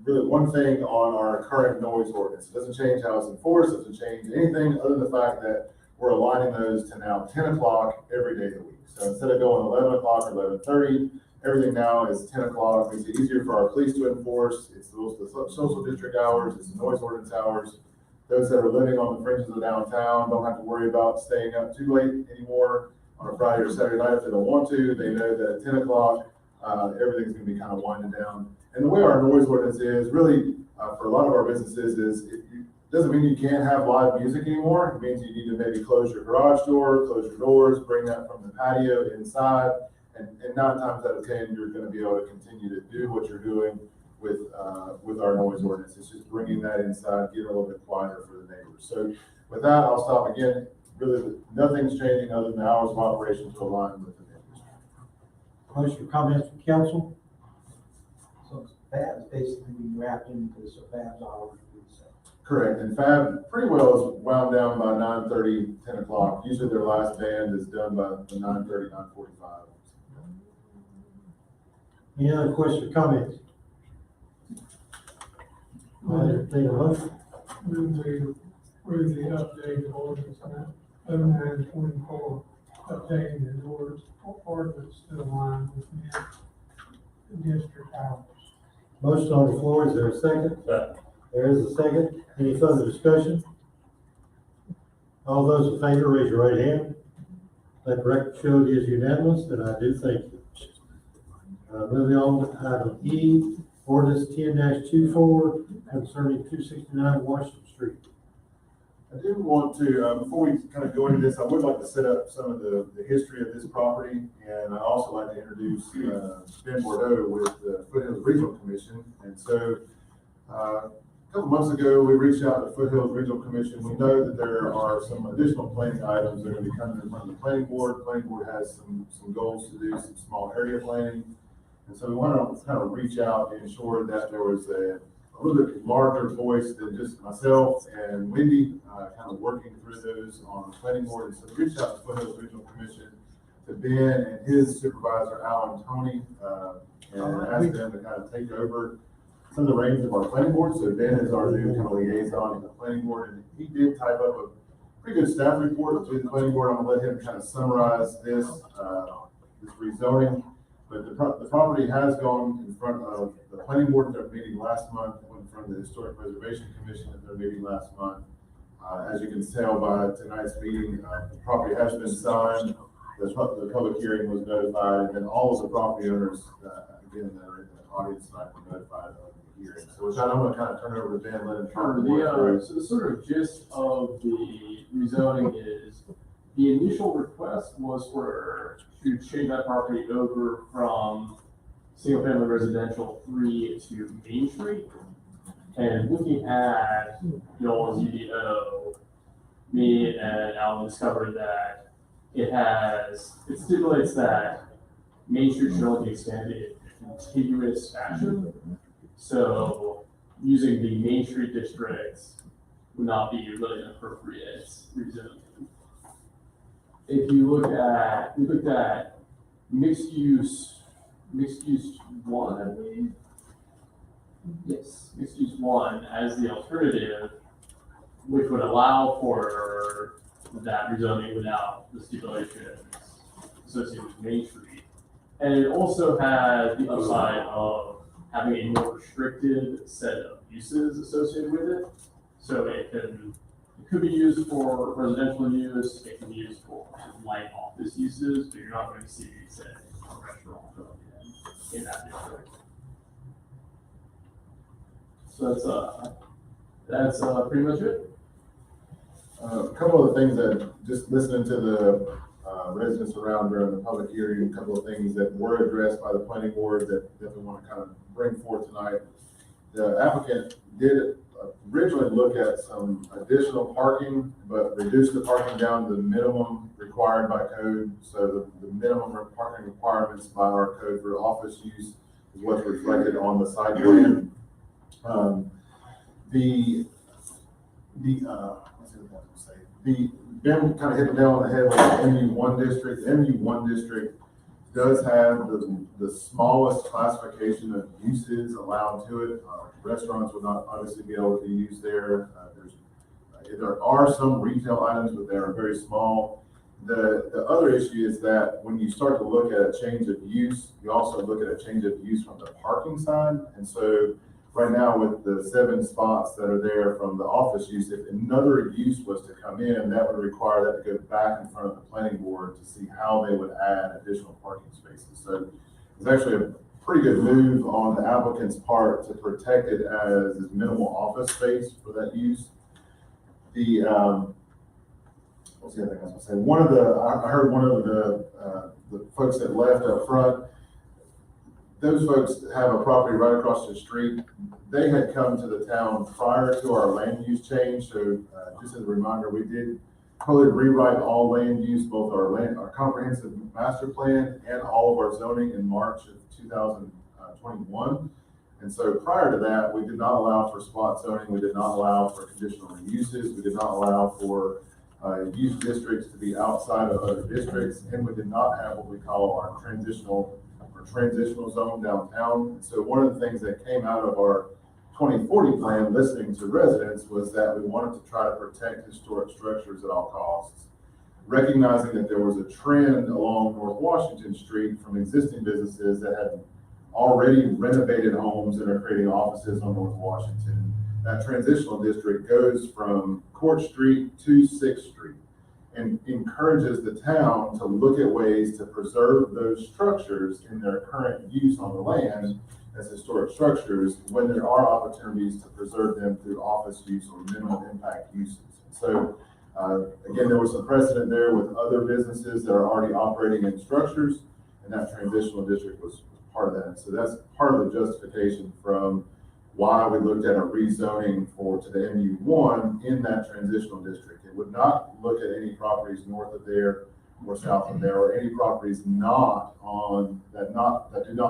really one thing on our current noise ordinance. It doesn't change how it's enforced, it doesn't change anything other than the fact that we're aligning those to now 10 o'clock every day of the week. So instead of going 11 o'clock or 11:30, everything now is 10 o'clock. Makes it easier for our police to enforce. It's the social district hours, it's the noise ordinance hours. Those that are living on the fringes of downtown don't have to worry about staying up too late anymore on a Friday or Saturday night if they don't want to. They know that at 10 o'clock, everything's gonna be kind of winding down. And the way our noise ordinance is really, for a lot of our businesses is, doesn't mean you can't have live music anymore. It means you need to maybe close your garage door, close your doors, bring that from the patio inside. And 9 times out of 10, you're gonna be able to continue to do what you're doing with our noise ordinance. It's just bringing that inside, getting a little bit quieter for the neighbors. So with that, I'll stop again. Really, nothing's changing other than the hours of operation to align with the neighbors. Questions or comments from council? So FAB's basically being wrapped into this, so FAB's hours would be the same. Correct, and Fab pretty well is wound down by 9:30, 10 o'clock. Usually their last band is done by the 9:30, 9:45. Any other questions or comments? I entertain a motion. Move the updated ordinance, 0924, updating the ordinance to align with the district hours. Motion on the floor, is there a second? Second. There is a second. Any further discussion? All those in favor, raise your right hand. Let the record show it is unanimous, and I do thank you. Moving on to item E, ordinance 10-24 concerning 269 Washington Street. I do want to, before we kind of go into this, I would like to set up some of the history of this property, and I also like to introduce Ben Bordeaux with the Foothills Regional Commission. And so, a couple months ago, we reached out to Foothills Regional Commission. We know that there are some additional planning items that are going to be coming in front of the planning board. The planning board has some goals to do some small area planning. And so we want to kind of reach out and ensure that there was a little bit larger voice than just myself and Wendy, kind of working through those on the planning board. And so we reached out to Foothills Regional Commission, to Ben and his supervisor, Alan Tony, and asked them to kind of take over some of the reins of our planning board. So Ben is our new kind of liaison to the planning board, and he did type up a pretty good staff report to the planning board. I'm gonna let him kind of summarize this rezoning. But the property has gone in front of the planning board at their meeting last month, it went in front of the Historic Preservation Commission at their meeting last month. As you can tell by tonight's meeting, the property has been signed, the public hearing was notified, and then all of the property owners, again, that are in the audience tonight were notified of the hearing. So with that, I'm gonna kind of turn it over to Ben, let him Sure. talk. So the sort of gist of the rezoning is, the initial request was to change that property over from single-family residential 3 to Main Street. And looking at Joel's UDO, me and Alan discovered that it stipulates that Main Street should only be expanded in contiguous fashion. So using the Main Street districts would not be really an appropriate rezoning. If you look at, we looked at mixed use 1, I believe. Yes, mixed use 1 as the alternative, which would allow for that rezoning without the stipulations associated with Main Street. And it also had the upside of having a more restricted set of uses associated with it. So it could be used for residential use, it can be used for light office uses, but you're not going to see, say, a restaurant in that district. So that's pretty much it. A couple of things that, just listening to the residents around during the public hearing, a couple of things that were addressed by the planning board that we want to kind of bring forth tonight. The applicant did originally look at some additional parking, but reduced the parking down to the minimum required by code. So the minimum parking requirements by our code for office use is what's reflected on the site plan. Ben kind of hit the nail on the head with the MU1 district. The MU1 district does have the smallest classification of uses allowed to it. Restaurants would not obviously be able to use there. There are some retail items, but they are very small. The other issue is that when you start to look at a change of use, you also look at a change of use from the parking side. And so right now with the 7 spots that are there from the office use, if another use was to come in, that would require that to go back in front of the planning board to see how they would add additional parking spaces. So it's actually a pretty good move on the applicant's part to protect it as minimal office space for that use. What's the other thing I was gonna say? I heard one of the folks that left up front, those folks have a property right across the street. They had come to the town prior to our land use change. So just as a reminder, we did totally rewrite all land use, both our comprehensive master plan and all of our zoning in March of 2021. And so prior to that, we did not allow for spot zoning. We did not allow for conditional uses. We did not allow for use districts to be outside of other districts. And we did not have what we call our transitional zone downtown. And so one of the things that came out of our 2040 plan, listening to residents, was that we wanted to try to protect historic structures at all costs, recognizing that there was a trend along North Washington Street from existing businesses that had already renovated homes and are creating offices on North Washington. That transitional district goes from Court Street to 6th Street and encourages the town to look at ways to preserve those structures in their current use on the land as historic structures when there are opportunities to preserve them through office use or minimal impact uses. So again, there was some precedent there with other businesses that are already operating in structures, and that transitional district was part of that. So that's part of the justification from why we looked at a rezoning to the MU1 in that transitional district. It would not look at any properties north of there or south of there, or any properties that do not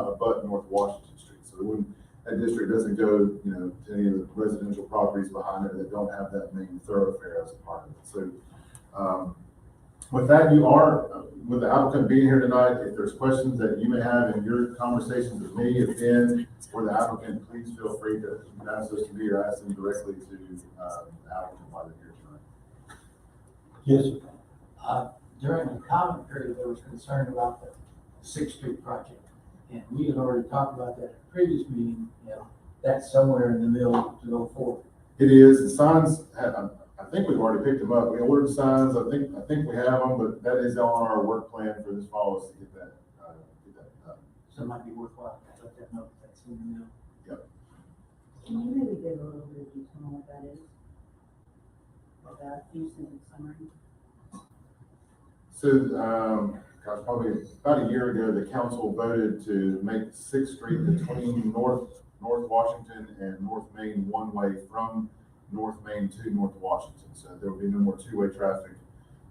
abut North Washington Street. So that district doesn't go, to any of the residential properties behind it that don't have that main thoroughfare as a part of it. So with that, with the applicant being here tonight, if there's questions that you may have in your conversations with me, if Ben or the applicant, please feel free to ask those to me or ask them directly to the applicant while they're here tonight. Yes, sir. During the comment period, there was concern about the 6th Street project. And we had already talked about that at a previous meeting, that's somewhere in the middle to go forward. It is. The signs, I think we've already picked them up. We ordered signs. I think we have them, but that is on our work plan for this fall is to get that done. So it might be worthwhile to let them know that that's in the middle. Yep. Can you maybe give a little bit of detail on what that is? What that use in summary? So, probably about a year ago, the council voted to make 6th Street between North Washington and North Main one way from North Main to North Washington. So there will be no more two-way traffic.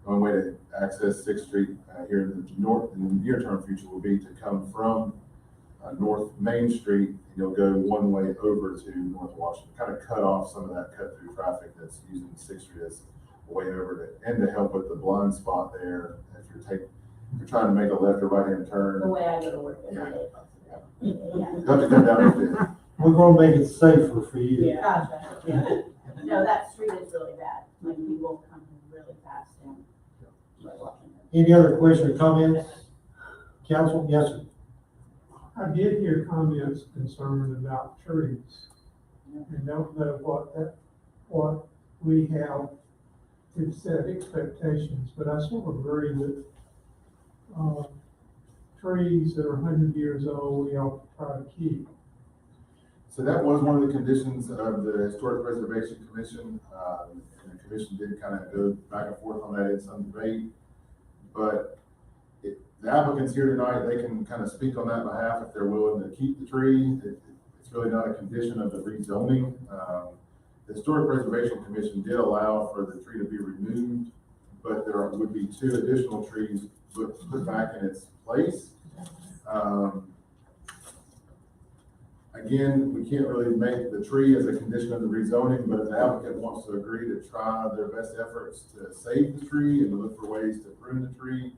One way to access 6th Street here in the near-term future will be to come from North Main Street, and you'll go one way over to North Washington, kind of cut off some of that cut-through traffic that's using 6th Street as a way over to help with the blind spot there. If you're trying to make a left or right-hand turn. The way I go to work every day. You have to come down the fifth. We're gonna make it safer for you. Yeah. Gotcha. Yeah. No, that street is really bad. Like people come really fast and Any other questions or comments? Council, yes, sir. I did hear comments concerned about trees. And don't know what we have to set expectations, but I sort of agree that, trees that are 100 years old, we ought to try to keep. So that was one of the conditions of the Historic Preservation Commission. And the commission did kind of go back and forth on that in some debate. But if the applicant's here tonight, they can kind of speak on that behalf if they're willing to keep the tree. It's really not a condition of the rezoning. The Historic Preservation Commission did allow for the tree to be removed, but there would be 2 additional trees put back in its place. Again, we can't really make the tree as a condition of the rezoning, but if the applicant wants to agree to try their best efforts to save the tree and to look for ways to prune the tree,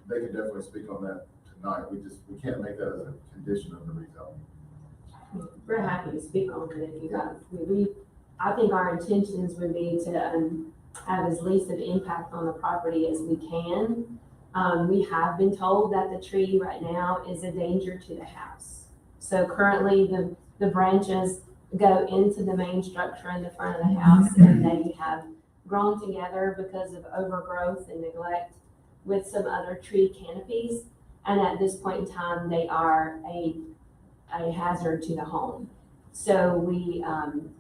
they can definitely speak on that tonight. We can't make that as a condition of the rezoning. We're happy to speak on it if you guys, I think our intentions would be to, have as least of impact on the property as we can. We have been told that the tree right now is a danger to the house. So currently the branches go into the main structure in the front of the house, and they have grown together because of overgrowth and neglect with some other tree canopies. And at this point in time, they are a hazard to the home. So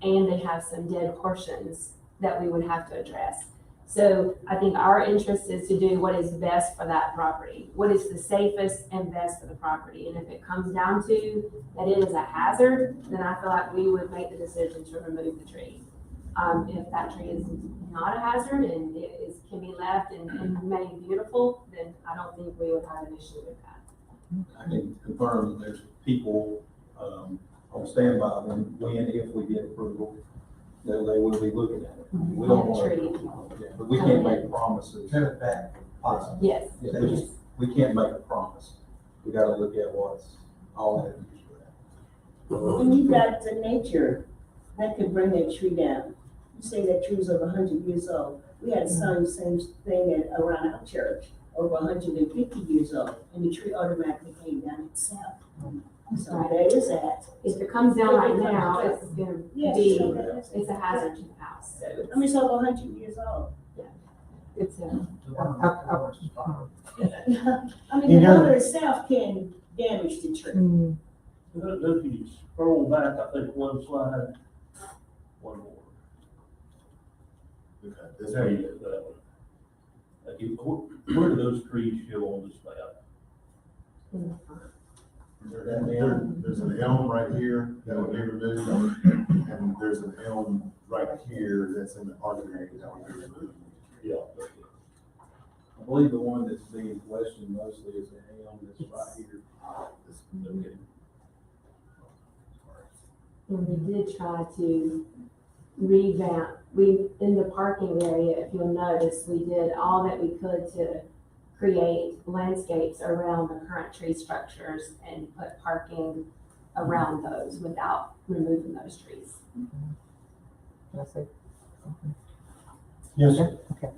and they have some dead portions that we would have to address. So I think our interest is to do what is best for that property, what is the safest and best for the property. And if it comes down to that it is a hazard, then I feel like we would make the decision to remove the tree. If that tree is not a hazard and can be left and made beautiful, then I don't think we would have an issue with that. I can confirm that there's people, on standby when and if we get approval, that they will be looking at it. We don't want to, but we can't make promises. Turn it back, possibly. Yes. Yeah, we can't make a promise. We gotta look at what's all that is for that. When you got the nature, that could bring that tree down. You say that tree's over 100 years old. We had some same thing around our church, over 150 years old, and the tree automatically came down itself. So there is that. If it comes down right now, it's gonna Yes, be, okay. it's a hazard to the house. So I mean, it's over 100 years old. it's a, I mean, the water itself can damage the tree. If you scroll back, I think one slide, one more. Okay, this There way. you go, that one. Where do those trees show on this map? There's an elm right here that would be removed, and there's an elm right here that's in the park area that would be removed. Yeah. I believe the one that's being questioned mostly is the elm that's right here. Okay. and we did try to revamp, in the parking area, if you'll notice, we did all that we could to create landscapes around the current tree structures and put parking around those without removing those trees. Can I say something? Yes, sir. Okay.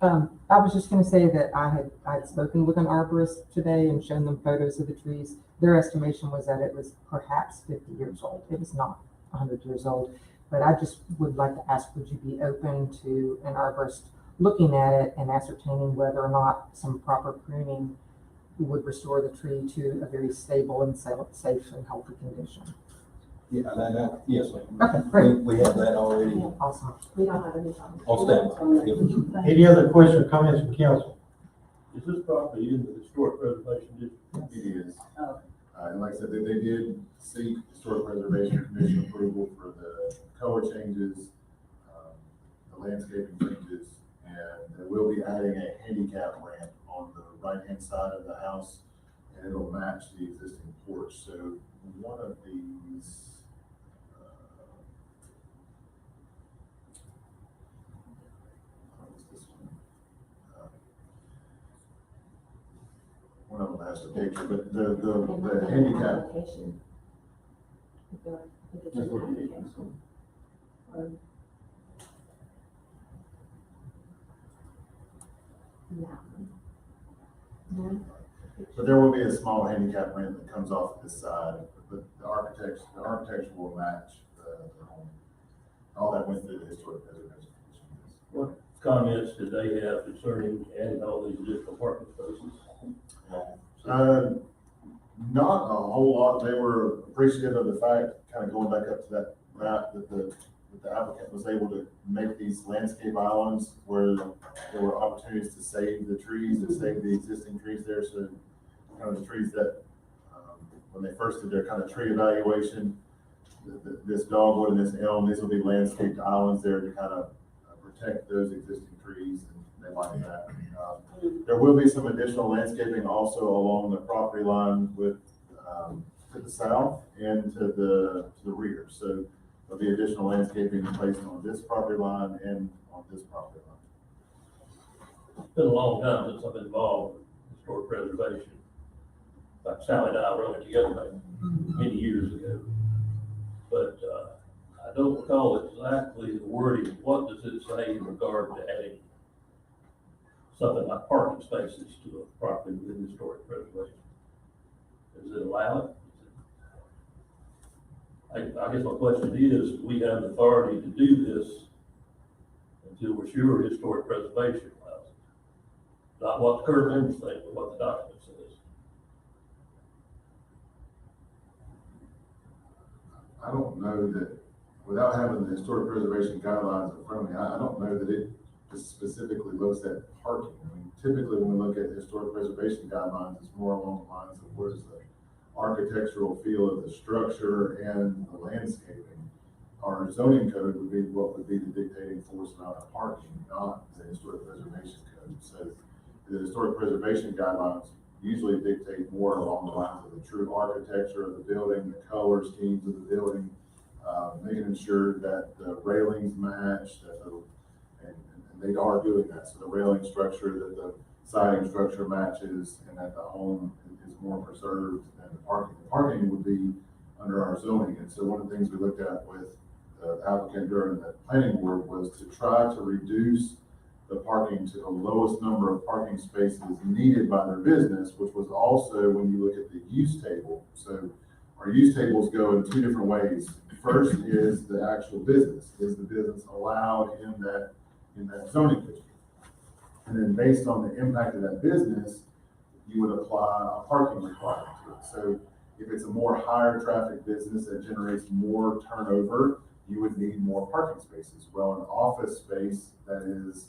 I was just gonna say that I had spoken with an arborist today and shown them photos of the trees. Their estimation was that it was perhaps 50 years old. It was not 100 years old. But I just would like to ask, would you be open to an arborist looking at it and ascertaining whether or not some proper pruning would restore the tree to a very stable and safe and healthy condition? Yeah, yes, ma'am. Okay, great. We have that already Awesome. We don't have any problem. on standby. Any other questions or comments from council? Is this property in the historic preservation district? It is. Oh. And like I said, they did seek Historic Preservation Commission approval for the color changes, the landscaping changes, and they will be adding a handicap ramp on the right-hand side of the house, and it'll match the existing porch. So one of these, what's this one? One of them has the picture, but the handicap. Application. That's what it is. in that one. But there will be a small handicap ramp that comes off this side, but the architecture will match the home. All that went through the historic preservation commission. What comments did they have concerning adding all these additional parking spaces? Not a whole lot. They were appreciative of the fact, kind of going back up to that map, that the applicant was able to make these landscape islands where there were opportunities to save the trees and save the existing trees there. So kind of the trees that, when they first did their kind of tree evaluation, this dogwood and this elm, these will be landscaped islands there to kind of protect those existing trees, and they like that. There will be some additional landscaping also along the property line with, to the south and to the rear. So there'll be additional landscaping placed on this property line and on this property line. It's been a long time since I've been involved in historic preservation. Like Sally and I wrote it together many years ago. But, I don't recall exactly the wording. What does it say in regard to adding something like parking spaces to a property within historic preservation? Is it allowed? I guess my question is, do we have the authority to do this until we're sure historic preservation allows it? Not what the current members think, but what the document says. I don't know that, without having the historic preservation guidelines in front of me, I don't know that it specifically looks at parking. I mean, typically when we look at historic preservation guidelines, it's more along the lines of what is the architectural feel of the structure and the landscaping. Our zoning code would be what would be the dictating force around the parking, not the historic preservation code. So the historic preservation guidelines usually dictate more along the lines of the true architecture of the building, the color schemes of the building, making sure that the railings match, that and they are doing that. So the railing structure, that the siding structure matches, and that the home is more preserved than the parking. The parking would be under our zoning. And so one of the things we looked at with the applicant during the planning board was to try to reduce the parking to the lowest number of parking spaces needed by their business, which was also when you look at the use table. So our use tables go in two different ways. First is the actual business. Is the business allowed in that zoning district? And then based on the impact of that business, you would apply a parking requirement to it. So if it's a more higher traffic business that generates more turnover, you would need more parking spaces. Well, an office space that is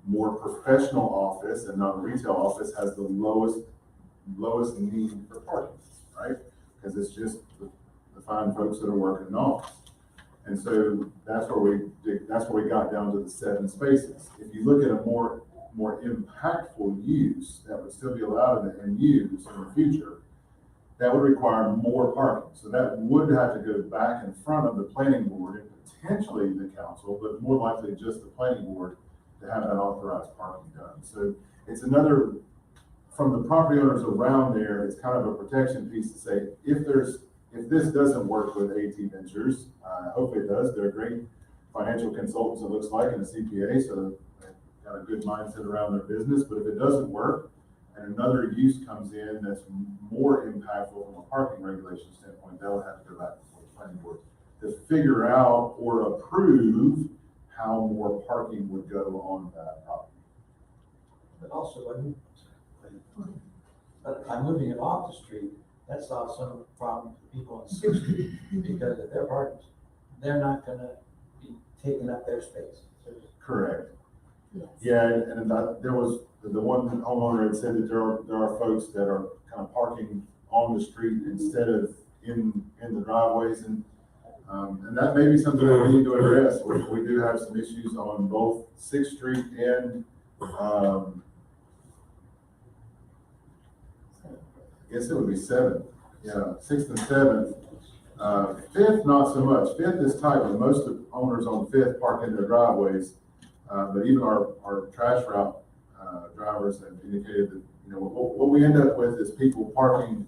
more professional office and not a retail office has the lowest need for parking, right? Because it's just the fine folks that are working in office. And so that's where we got down to the 7 spaces. If you look at a more impactful use that would still be allowed and used in the future, that would require more parking. So that would have to go back in front of the planning board and potentially the council, but more likely just the planning board to have that authorized parking done. So it's another, from the property owners around there, it's kind of a protection piece to say, if this doesn't work with AT Ventures, hopefully it does. They're great financial consultants, it looks like, and a CPA, so they've got a good mindset around their business. But if it doesn't work and another use comes in that's more impactful from a parking regulation standpoint, that would have to go back before the planning board to figure out or approve how more parking would go on that property. But also, by moving it off the street, that solves some of the problem for people on 6th Street, because if they're parking, they're not gonna be taking up their space. Correct. Yes. Yeah, and there was, the one homeowner had said that there are folks that are kind of parking on the street instead of in the driveways, and that may be something that we need to address. We do have some issues on both 6th Street and, I guess it would be 7th. Yeah, 6th and 7th. 5th, not so much. 5th is tight, but most of owners on 5th park in their driveways. But even our trash route drivers have indicated that, what we end up with is people parking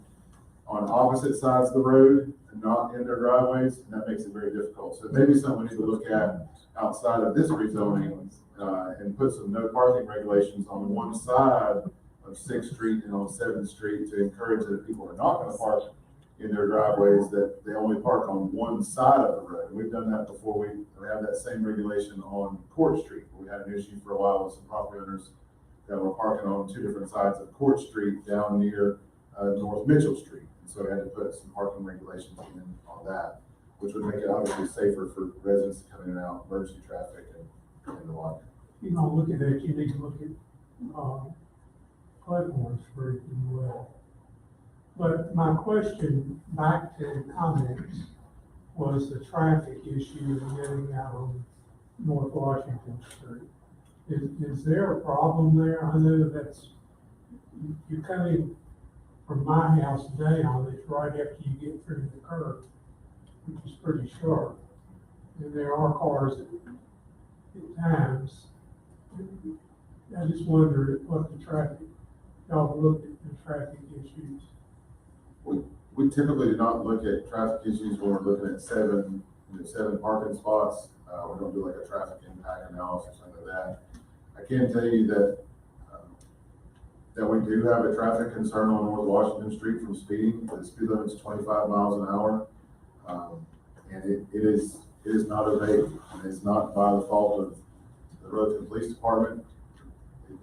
on opposite sides of the road, not in their driveways, and that makes it very difficult. So maybe something we need to look at outside of this rezoning, and put some no parking regulations on one side of Sixth Street and on Seventh Street to encourage that if people are not gonna park in their driveways, that they only park on one side of the road. We've done that before. We have that same regulation on Court Street. We had an issue for a while with some property owners that were parking on two different sides of Court Street down near North Mitchell Street. And so we had to put some parking regulations in on that, which would make it obviously safer for residents to come in and out, emergency traffic and the like. You know, looking at it, you need to look at, Claiborne Street as well. But my question back to comments was the traffic issue of getting out on North Washington Street. Is there a problem there? I know that's, you come in from my house down, it's right after you get through the curve, which is pretty sharp. And there are cars at times. I just wonder what the traffic, y'all looked at the traffic issues. We typically do not look at traffic issues when we're looking at seven parking spots. We don't do like a traffic impact analysis under that. I can tell you that we do have a traffic concern on North Washington Street from speeding. The speed limit is 25 miles an hour. And it is not obeyed. And it's not by the fault of the Rutherfordton Police Department.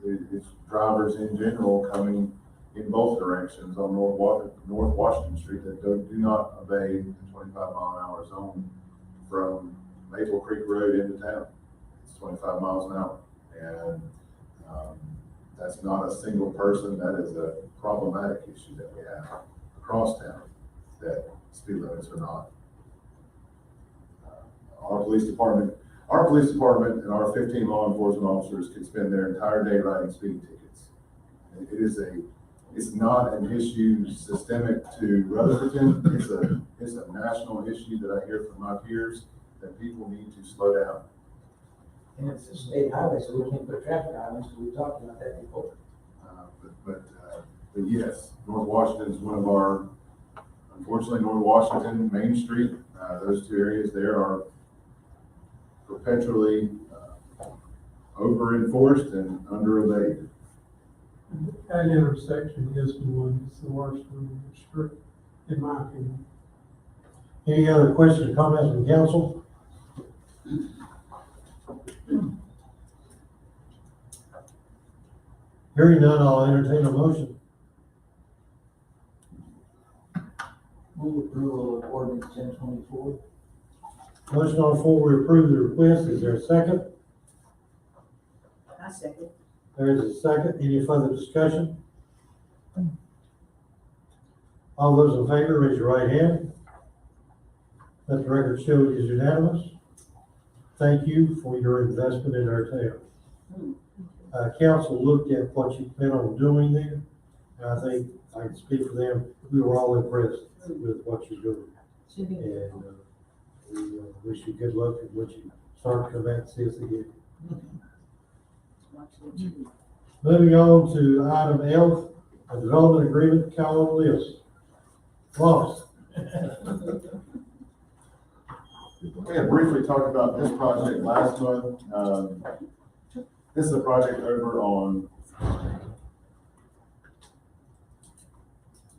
It's drivers in general coming in both directions on North Washington Street that do not obey the 25-mile-an-hour zone from Maple Creek Road into town. It's 25 miles an hour. And that's not a single person. That is a problematic issue that we have across town, that speed limits are not. Our police department and our 15 law enforcement officers can spend their entire day writing speeding tickets. It's not an issue systemic to Rutherfordton. It's a national issue that I hear from my peers, that people need to slow down. And it's a state highway, so we can't put traffic on it, so we talked about that before. But yes, North Washington is one of our, unfortunately, North Washington, Main Street, those two areas there are perpetually over-enforced and under-obeyed. That intersection is the one that's the worst one in the street, in my opinion. Any other questions or comments from council? Hearing none, I'll entertain a motion. Move approval of ordinance 1024. Motion on the floor, we approve the request. Is there a second? I second. There is a second. Any further discussion? All those in favor, raise your right hand. Let the record show it is unanimous. Thank you for your investment in our town. Council looked at what you plan on doing there, and I think I can speak for them. We were all impressed with what you're doing. Should be. And we wish you good luck in what you start to come back and see us again. Moving on to item F, a development agreement, Calhoun List. Ross. We had briefly talked about this project last month. This is a project over on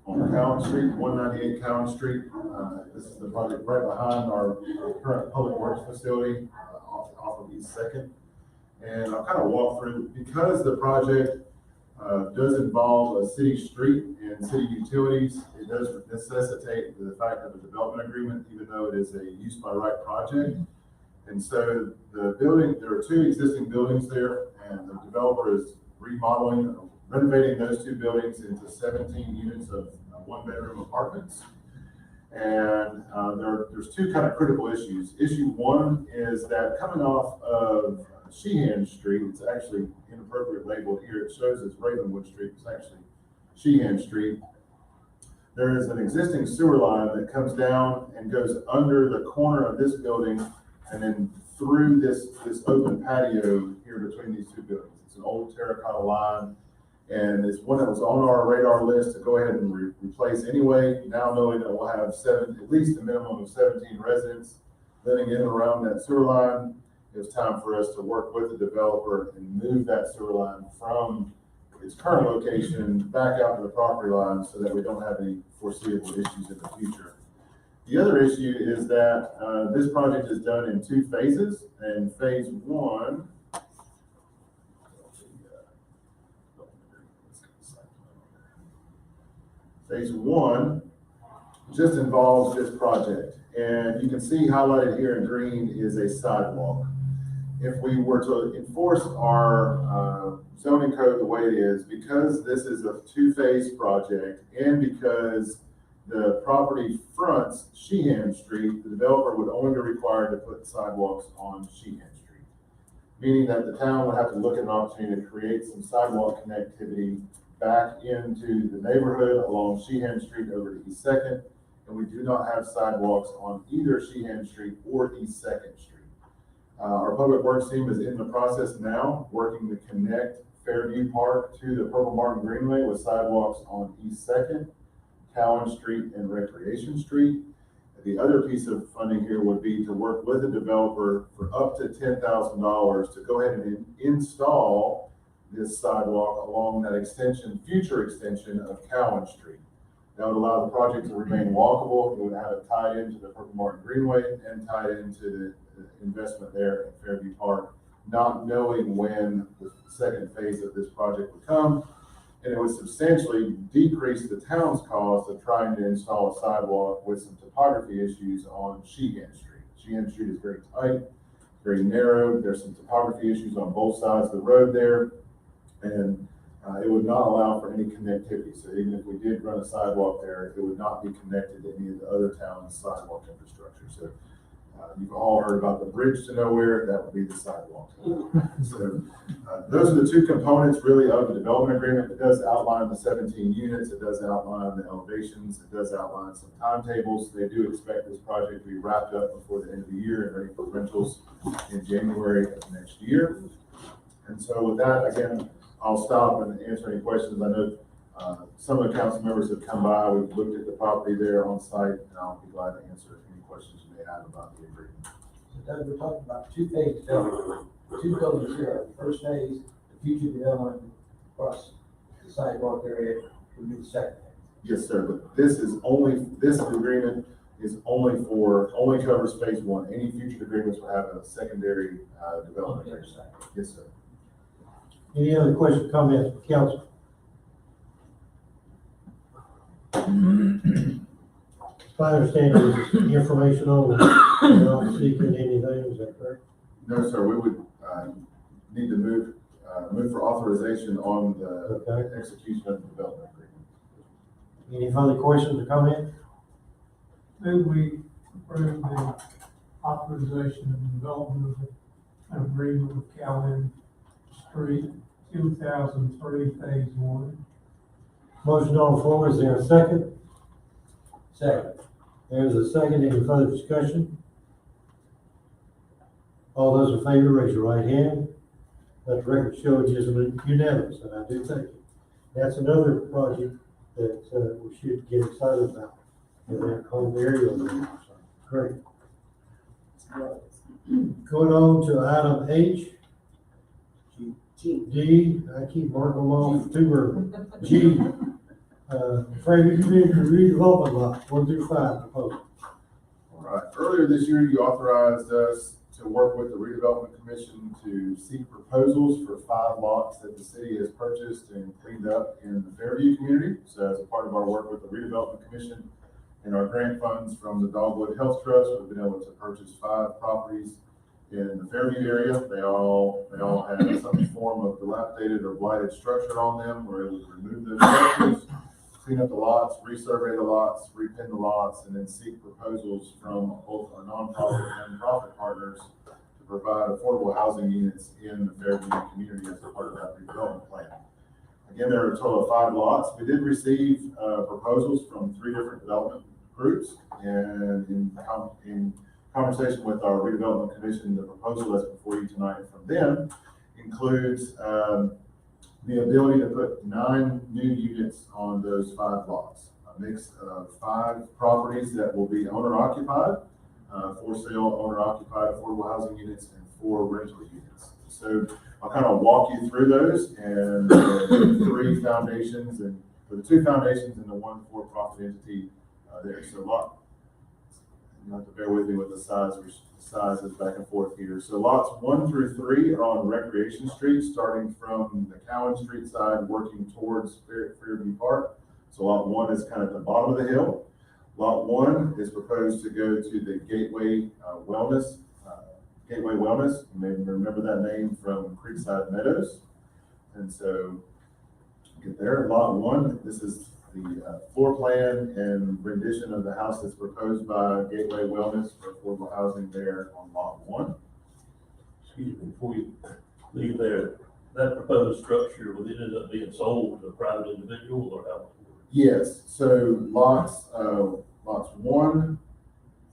Cowan Street, 198 Cowan Street. This is the project right behind our current public works facility, off of East Second. And I'll kind of walk through, because the project does involve a city street and city utilities, it does necessitate the fact of a development agreement, even though it is a use by right project. And so the building, there are two existing buildings there, and the developer is renovating those two buildings into 17 units of one-bedroom apartments. And there's two kind of critical issues. Issue one is that coming off of Sheehan Street, it's actually inappropriately labeled here. It shows it's Ravenwood Street. It's actually Sheehan Street. There is an existing sewer line that comes down and goes under the corner of this building and then through this open patio here between these two buildings. It's an old terracotta line. And it's one that was on our radar list to go ahead and replace anyway. Now knowing that we'll have at least a minimum of 17 residents living in and around that sewer line, it was time for us to work with the developer and move that sewer line from its current location back out to the property line so that we don't have any foreseeable issues in the future. The other issue is that this project is done in 2 phases, and phase 1, phase 1 just involves this project. And you can see highlighted here in green is a sidewalk. If we were to enforce our zoning code the way it is, because this is a 2-phase project and because the property fronts Sheehan Street, the developer would only be required to put sidewalks on Sheehan Street. Meaning that the town would have to look at an opportunity to create some sidewalk connectivity back into the neighborhood along Sheehan Street over to East 2nd. And we do not have sidewalks on either Sheehan Street or East 2nd Street. Our public works team is in the process now, working to connect Fairview Park to the Purple Martin Greenway with sidewalks on East 2nd, Cowan Street, and Recreation Street. The other piece of funding here would be to work with a developer for up to $10,000 to go ahead and install this sidewalk along that future extension of Cowan Street. That would allow the project to remain walkable. It would have it tied into the Purple Martin Greenway and tied into the investment there at Fairview Park, not knowing when the second phase of this project would come. And it would substantially decrease the town's cost of trying to install a sidewalk with some topography issues on Sheehan Street. Sheehan Street is very tight, very narrow. There's some topography issues on both sides of the road there. And it would not allow for any connectivity. So even if we did run a sidewalk there, it would not be connected to any of the other towns' sidewalk infrastructure. So you've all heard about the bridge to nowhere, that would be the sidewalk. So those are the 2 components really of the development agreement. It does outline the 17 units, it does outline the elevations, it does outline some timetables. They do expect this project to be wrapped up before the end of the year and ready for rentals in January of next year. And so with that, again, I'll stop and answer any questions. I know some of the council members have come by. We've looked at the property there on site, and I'll be glad to answer any questions you may have about the agreement. So Doug, we're talking about 2-phase development. 2 buildings here. The first phase, the future development across the sidewalk area would be the second phase. Yes, sir, but this agreement is only covers phase 1. Any future agreements will have a secondary development agreement. Yes, sir. Any other questions, comments from council? My understanding is informational, you're not seeking anything, is that correct? No, sir, we would need to move for authorization on the execution of the development agreement. Any further questions or comments? Then we approve the authorization of the development of an agreement with Cowan Street, 2003, phase 1. Motion on the floor, is there a second? Second. There's a second, any further discussion? All those in favor, raise your right hand. Let the record show it is unanimous, and I do thank you. That's another project that we should get excited about in that home area. So, great. Going on to item H. D, I keep marking them off, 2 early. G, Fairview Community Redevelopment Lot, 1 through 5 proposal. All right, earlier this year, you authorized us to work with the redevelopment commission to seek proposals for 5 lots that the city has purchased and cleaned up in the Fairview community. So as a part of our work with the redevelopment commission and our grant funds from the Dogwood Health Trust, we've been able to purchase 5 properties in the Fairview area. They all have some form of dilapidated or blighted structure on them. We're able to remove those structures, clean up the lots, resurvey the lots, repin the lots, and then seek proposals from both our nonprofit and profit partners to provide affordable housing units in the Fairview community as a part of that redevelopment plan. Again, there are a total of 5 lots. We did receive proposals from 3 different development groups, and in conversation with our redevelopment commission, the proposal that's before you tonight from them includes the ability to put 9 new units on those 5 lots. A mix of 5 properties that will be owner occupied, for sale, owner occupied affordable housing units, and 4 rental units. So I'll kind of walk you through those and the 3 foundations and for the 2 foundations and the 1 for-profit entity there. So you have to bear with me with the sizes back and forth here. So lots 1 through 3 are on Recreation Street, starting from the Cowan Street side, working towards Fairview Park. So lot 1 is kind of at the bottom of the hill. Lot 1 is proposed to go to the Gateway Wellness. Gateway Wellness, you may remember that name from Creekside Meadows. And so get there. Lot 1, this is the floor plan and rendition of the house that's proposed by Gateway Wellness for affordable housing there on lot 1. Excuse me, before you leave there, that proposed structure, will it end up being sold to a private individual or how? Yes, so lots 1,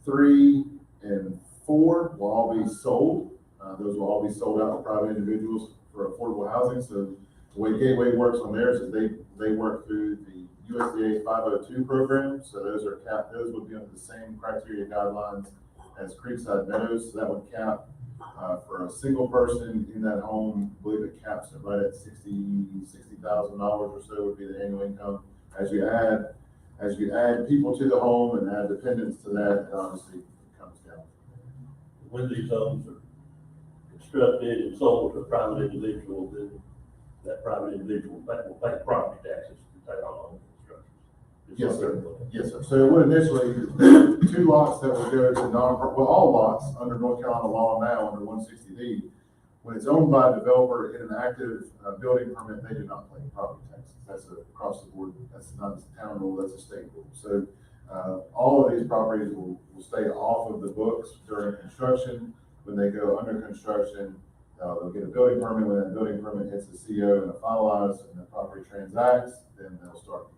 3, and 4 will all be sold. Those will all be sold out to private individuals for affordable housing. So the way Gateway works on theirs is they work through the USDA 502 program. So those are capped, those would be under the same criteria guidelines as Creekside Meadows. So that would cap for a single person in that home, I believe it caps it right at $60,000 or so would be the annual income. As you add people to the home and add dependents to that, it obviously comes down. When these homes are constructed and sold to a private individual, then that private individual will pay property taxes to take on construction. Yes, sir. Yes, sir. So it would initially, 2 lots that would go to all lots under North Carolina law now under 160D, when it's owned by a developer in an active building permit, they do not pay property taxes. That's across the board. That's not a town rule, that's a state rule. So all of these properties will stay off of the books during construction. When they go under construction, they'll get a building permit. When that building permit hits the CO and finalized and the property transacts, then they'll start to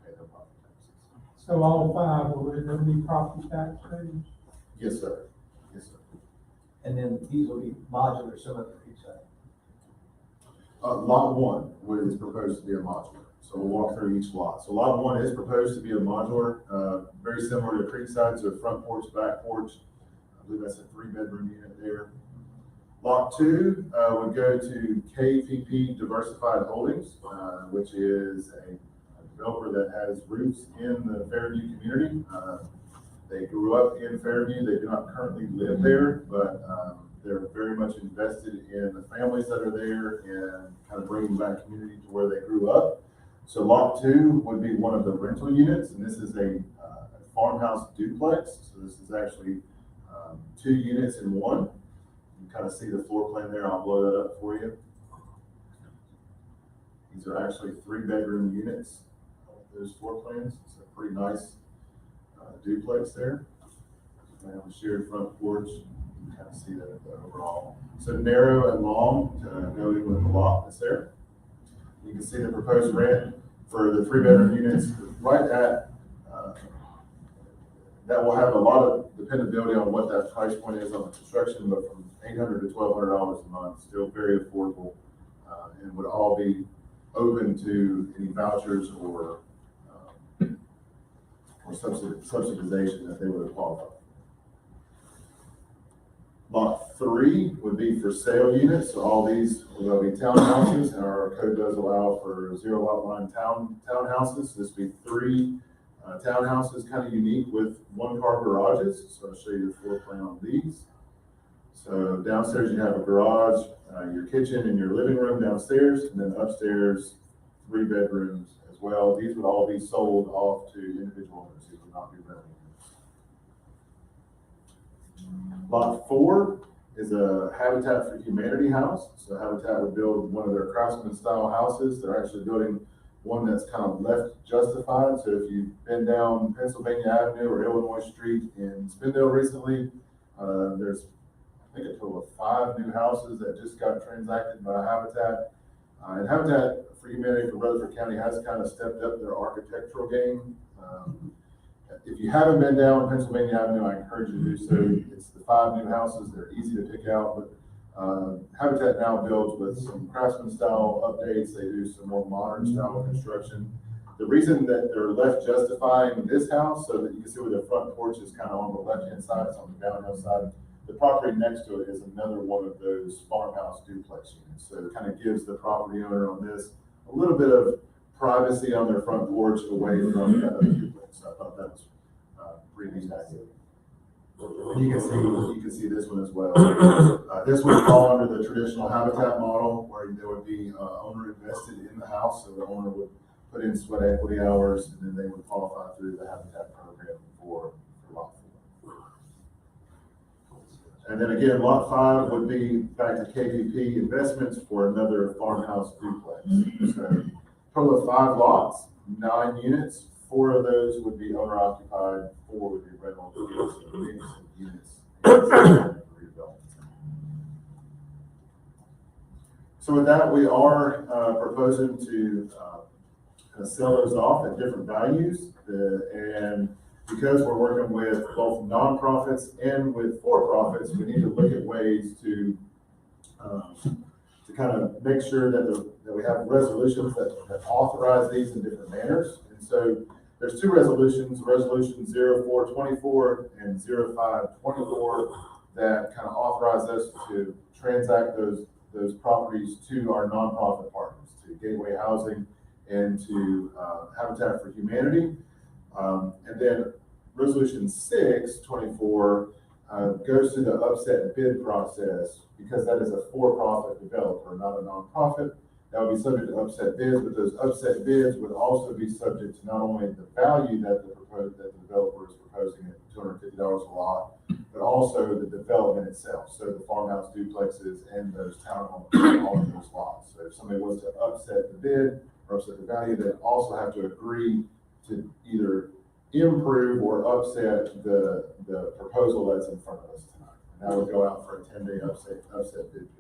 pay their property taxes. So all 5 will end up being property tax paid? Yes, sir. Yes, sir. And then these will be modular, some of the Creekside. Lot 1 is proposed to be a modular. So we'll walk through each lot. So lot 1 is proposed to be a modular, very similar to Creekside, so front porch, back porch. I believe that's a 3-bedroom unit there. Lot 2 would go to KPP Diversified Holdings, which is a developer that has roots in the Fairview community. They grew up in Fairview. They do not currently live there, but they're very much invested in the families that are there and kind of bringing back community to where they grew up. So lot 2 would be one of the rental units, and this is a farmhouse duplex. So this is actually 2 units in one. You kind of see the floor plan there. I'll blow that up for you. These are actually 3-bedroom units. Those floor plans. It's a pretty nice duplex there. They have a shared front porch. You can kind of see that overall. So narrow and long to go in with the lot that's there. You can see the proposed rent for the 3-bedroom units right at, that will have a lot of dependability on what that price point is on the construction, but from $800 to $1,200 a month, still very affordable, and would all be open to any vouchers or subsidization that they would qualify. Lot 3 would be for sale units. So all these will be townhouses, and our code does allow for 0 lot line townhouses. This would be 3 townhouses, kind of unique with 1-car garages. So I'll show you the floor plan on these. So downstairs you have a garage, your kitchen and your living room downstairs, and then upstairs 3 bedrooms as well. These would all be sold off to individual owners. These would not be rental units. Lot 4 is a Habitat for Humanity house. So Habitat would build one of their craftsman style houses. They're actually building one that's kind of left justified. So if you've been down Pennsylvania Avenue or Illinois Street in Spindale recently, there's I think a total of 5 new houses that just got transacted by Habitat. And Habitat for Humanity for Rutherford County has kind of stepped up their architectural game. If you haven't been down Pennsylvania Avenue, I encourage you to do so. It's the 5 new houses. They're easy to pick out, but Habitat now builds with some craftsman style updates. They do some more modern style construction. The reason that they're left justifying this house, so that you can see where the front porch is kind of on the left-hand side, it's on the downhill side. The property next to it is another one of those farmhouse duplex units. So it kind of gives the property owner on this a little bit of privacy on their front porch away from that other duplex. So I thought that was pretty neat idea. You can see this one as well. This would fall under the traditional habitat model where there would be owner invested in the house. So the owner would put in sweat equity hours and then they would qualify through the habitat program for lot 4. And then again, lot 5 would be back to KVP investments for another farmhouse duplex. So total of 5 lots, 9 units. 4 of those would be owner occupied, 4 would be rental units. So with that, we are proposing to sell those off at different values. And because we're working with both nonprofits and with for-profits, we need to look at ways to kind of make sure that we have resolutions that authorize these in different manners. And so there's 2 resolutions, Resolution 0424 and 0524, that kind of authorize us to transact those properties to our nonprofit partners, to Gateway Housing and to Habitat for Humanity. And then Resolution 624 goes through the upset bid process, because that is a for-profit developer, not a nonprofit. That would be subject to upset bids, but those upset bids would also be subject to not only the value that the developer is proposing at $250 a lot, but also the development itself. So the farmhouse duplexes and those townhomes, all of those lots. So if somebody was to upset the bid or upset the value, they also have to agree to either improve or upset the proposal that's in front of us tonight. And that would go out for a 10-day upset bid period.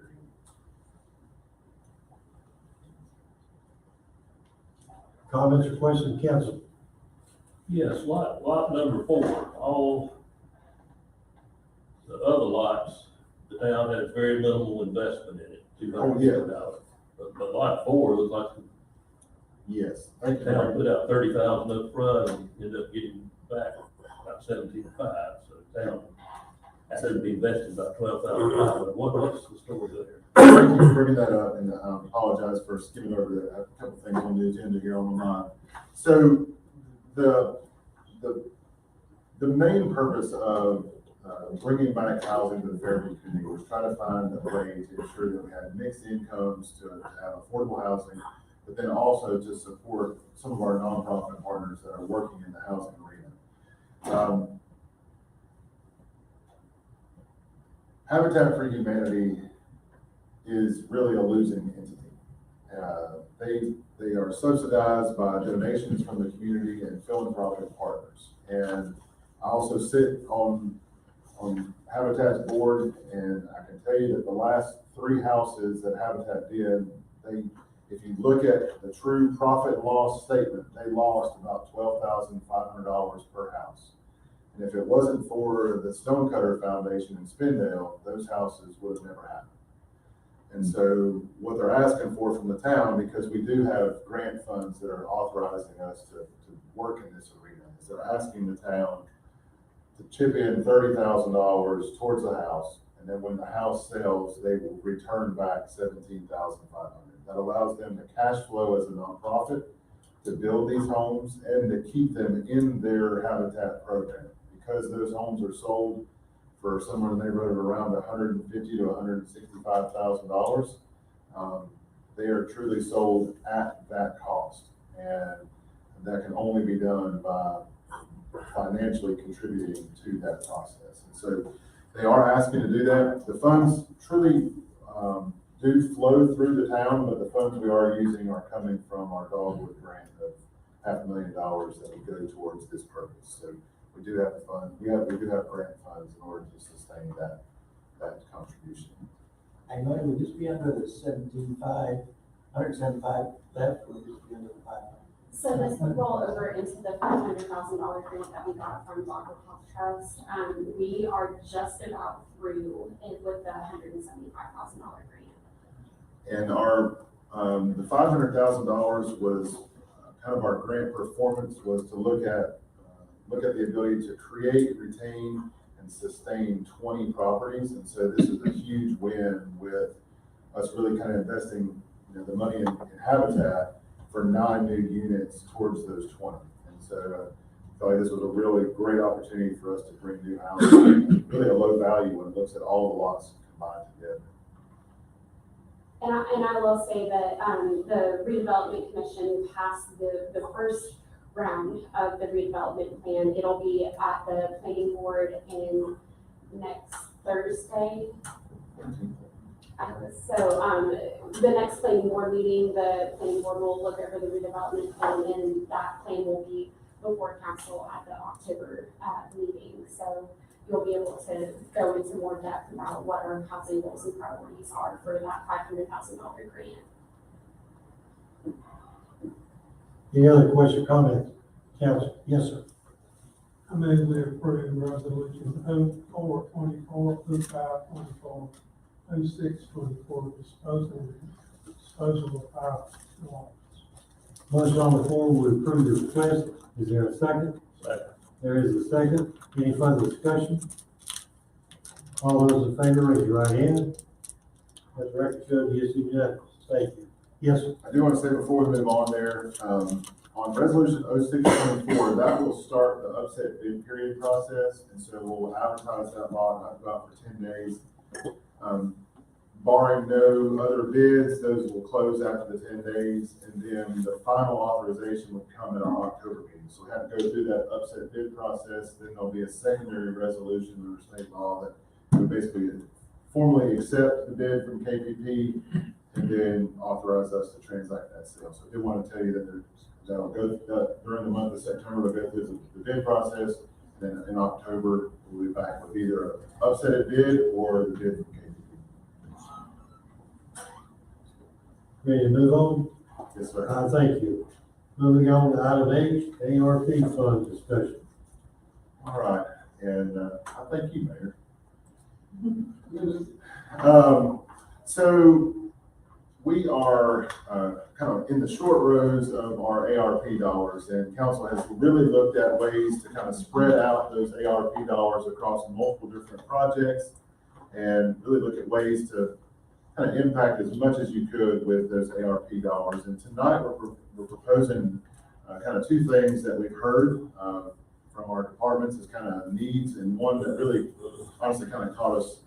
Comments or questions, council? Yes, lot number 4, all the other lots, the town has very minimal investment in it, $200,000. But lot 4 looks like Yes. the town put out $30,000 up front and ended up getting back about $17,500. So the town had to be invested about $12,500. What's the story there? Thank you for bringing that up, and I apologize for skimming over a couple things on the agenda here on the line. So the main purpose of bringing back housing to the Fairview community was try to find a way to ensure that we had mixed incomes, to have affordable housing, but then also to support some of our nonprofit partners that are working in the housing arena. Habitat for Humanity is really a losing entity. They are subsidized by donations from the community and philanthropic partners. And I also sit on Habitat's board, and I can tell you that the last 3 houses that Habitat did, if you look at the true profit and loss statement, they lost about $12,500 per house. And if it wasn't for the Stonecutter Foundation in Spindale, those houses would have never happened. And so what they're asking for from the town, because we do have grant funds that are authorizing us to work in this arena, is they're asking the town to chip in $30,000 towards the house. And then when the house sells, they will return back $17,500. That allows them to cash flow as a nonprofit, to build these homes and to keep them in their Habitat program. Because those homes are sold for somewhere in the neighborhood of around $150,000 to $165,000, they are truly sold at that cost. And that can only be done by financially contributing to that process. And so they are asking to do that. The funds truly do flow through the town, but the funds we are using are coming from our Dogwood grant of $500,000 that would go towards this purpose. So we do have the fund. We do have grant funds in order to sustain that contribution. And money would just be under the 175 left, or would just be under the 500? So this would roll over into the $500,000 grant that we got from Local Health Trust. We are just about through it with the $175,000 grant. And our, the $500,000 was kind of our grant performance was to look at the ability to create, retain, and sustain 20 properties. And so this is a huge win with us really kind of investing, the money in Habitat for 9 new units towards those 20. And so I felt like this was a really great opportunity for us to bring new housing, really a low value when it looks at all the lots combined together. And I will say that the redevelopment commission passed the first round of the redevelopment plan. It'll be at the planning board in next Thursday. So the next planning board meeting, the planning board will look over the redevelopment plan, and that plan will be before council at the October meeting. So you'll be able to go into more depth about what our housing goals and priorities are for that $500,000 grant. Any other question, comments? Council, yes, sir. I move we approve resolution 0424, 0524, 0624, disposal of power lots. Motion on the floor, we approve the request. Is there a second? Second. There is a second. Any further discussion? All those in favor, raise your right hand. Let the record show yes, you do. Thank you. Yes, sir. I do want to say before we move on there, on resolution 0624, that will start the upset bid period process. And so we'll advertise that lot, go out for 10 days. Barring no other bids, those will close after the 10 days. And then the final authorization will come at our October meeting. So we have to go through that upset bid process. Then there'll be a secondary resolution under state law that would basically formally accept the bid from KPP and then authorize us to transact that sale. So I did want to tell you that that'll go during the month of September. We'll go through the bid process. And then in October, we'll be back with either an upset bid or the bid from KPP. Ready to move on? Yes, sir. Thank you. Moving on to item H, ARP fund discussion. All right, and I thank you, Mayor. So we are kind of in the short rows of our ARP dollars, and council has really looked at ways to kind of spread out those ARP dollars across multiple different projects and really look at ways to kind of impact as much as you could with those ARP dollars. And tonight we're proposing kind of two things that we've heard from our departments as kind of needs, and one that really honestly kind of caught us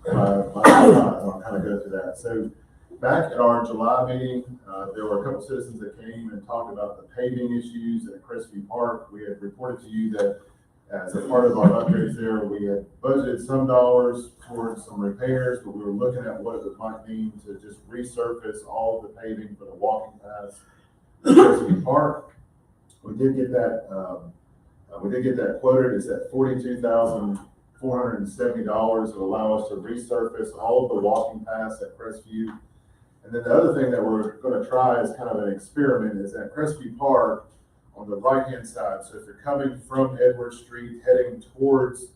by surprise. I'll kind of go through that. So back at our July meeting, there were a couple citizens that came and talked about the paving issues at Crestview Park. We had reported to you that as a part of our upgrades there, we had budgeted some dollars towards some repairs, but we were looking at what it might mean to just resurface all of the paving for the walking paths at Crestview Park. We did get that quoted. It's at $42,470 to allow us to resurface all of the walking paths at Crestview. And then the other thing that we're going to try as kind of an experiment is at Crestview Park on the right-hand side. So if you're coming from Edward Street heading towards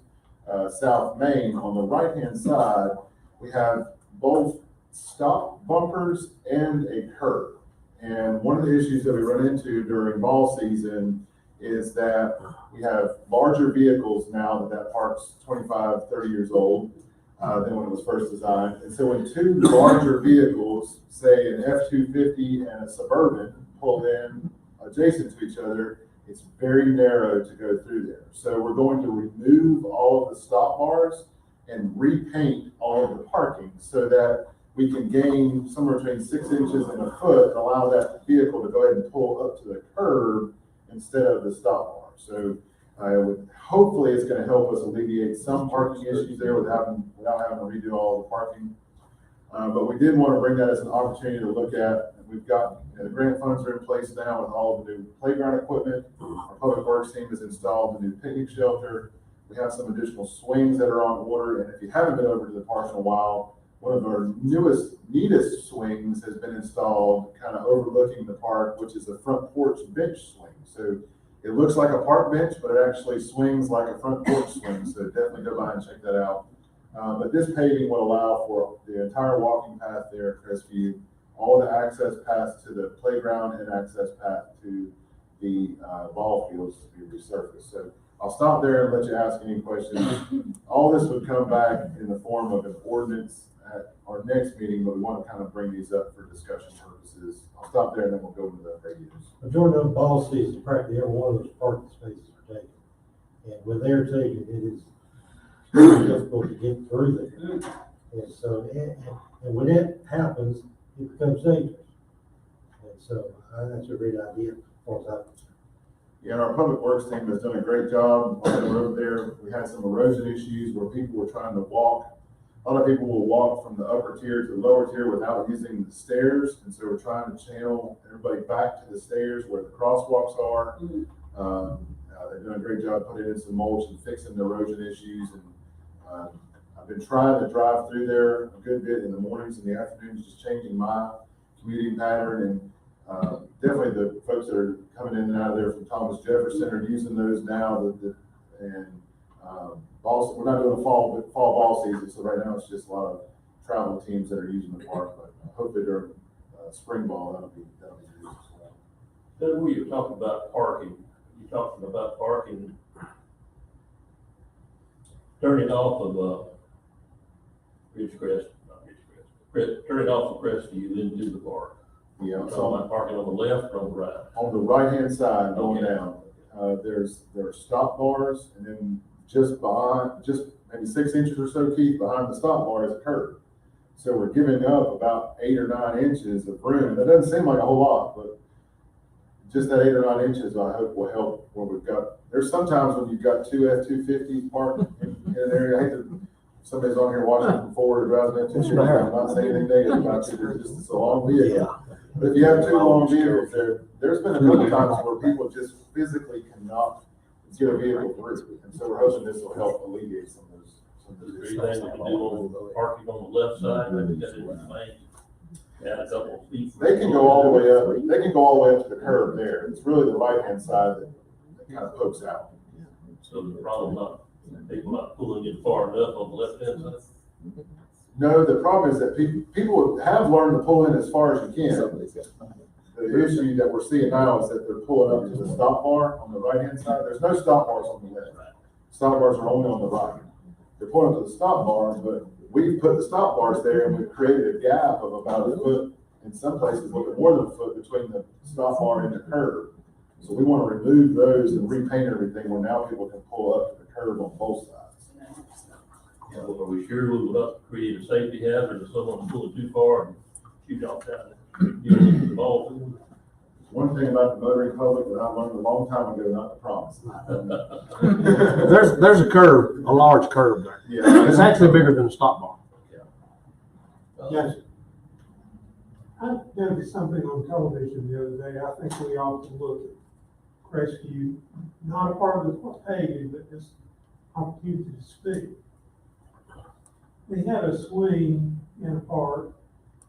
South Main, on the right-hand side, we have both stop bumpers and a curb. And one of the issues that we run into during ball season is that we have larger vehicles now that park's 25, 30 years old than when it was first designed. And so when two larger vehicles, say an F-250 and a Suburban, pull in adjacent to each other, it's very narrow to go through there. So we're going to remove all of the stop bars and repaint all of the parking so that we can gain somewhere between 6 inches and a foot and allow that vehicle to go ahead and pull up to the curb instead of the stop bar. So hopefully it's going to help us alleviate some parking issues there without having to redo all the parking. But we did want to bring that as an opportunity to look at. We've got the grant funds are in place now with all the new playground equipment. Our public works team has installed the new picnic shelter. We have some additional swings that are on order. And if you haven't been over to the park in a while, one of our neatest swings has been installed kind of overlooking the park, which is a front porch bench swing. So it looks like a park bench, but it actually swings like a front porch swing. So definitely go by and check that out. But this paving will allow for the entire walking path there at Crestview, all the access paths to the playground and access path to the ball fields to be resurfaced. So I'll stop there and let you ask any questions. All this would come back in the form of an ordinance at our next meeting, but we want to kind of bring these up for discussion purposes. I'll stop there and then we'll go into the radios. Majority of ball season, practically every one of those parking spaces are taken. And when they're taken, it is very difficult to get through there. And so, and when that happens, it becomes dangerous. And so, that's a great idea for us. Yeah, and our public works team has done a great job on the road there. We had some erosion issues where people were trying to walk. A lot of people will walk from the upper tier to the lower tier without using the stairs. And so we're trying to channel everybody back to the stairs where the crosswalks are. They're doing a great job putting in some mulch and fixing the erosion issues. And I've been trying to drive through there a good bit in the mornings and the afternoons, just changing my commuting pattern. And definitely the folks that are coming in and out of there from Thomas Jefferson are using those now. We're not doing a fall ball season, so right now it's just a lot of travel teams that are using the park. But hopefully during spring ball that'll be used as well. Then we were talking about parking. You're talking about parking, turning off of turning off of Crestview into the park. Yeah, So am I parking on the left or on the right? On the right-hand side going Okay. down, there are stop bars, and then just behind, just maybe 6 inches or so, Keith, behind the stop bar is a curb. So we're giving up about 8 or 9 inches of room. That doesn't seem like a whole lot, but just that 8 or 9 inches, I hope will help where we've got, there's sometimes when you've got 2 F-250s parked in an area. I hate to, somebody's on here watching from forward or driving F-250, I'm not saying anything negative about you, there's just, it's a long vehicle. But if you have 2 long vehicles there, there's been a couple times where people just physically cannot get a vehicle through. And so we're hoping this will help alleviate some of those. Anything we can do on parking on the left side, maybe get in the lane, add a couple of feet. They can go all the way up, they can go all the way up to the curb there. It's really the right-hand side that kind of pokes out. So the problem not, people not pulling it far enough on the left-hand side. No, the problem is that people have learned to pull in as far as you can. The issue that we're seeing now is that they're pulling up to the stop bar on the right-hand side. There's no stop bars on the left. Stop bars are only on the right. They're pulling up to the stop bar, but we've put the stop bars there and we've created a gap of about a foot, in some places a little bit more than a foot between the stop bar and the curb. So we want to remove those and repaint everything where now people can pull up to the curb on both sides. Well, are we sure we will not create a safety hazard if someone's pulling too far and shoot off down the ball field? One thing about the motoring public that I learned a long time ago, not to promise. There's a curve, a large curve there. Yeah. It's actually bigger than a stop bar. Yes. I noticed something on television the other day. I think we ought to look at Crestview, not a part of the paving, but just opportunity to speak. We had a swing in a park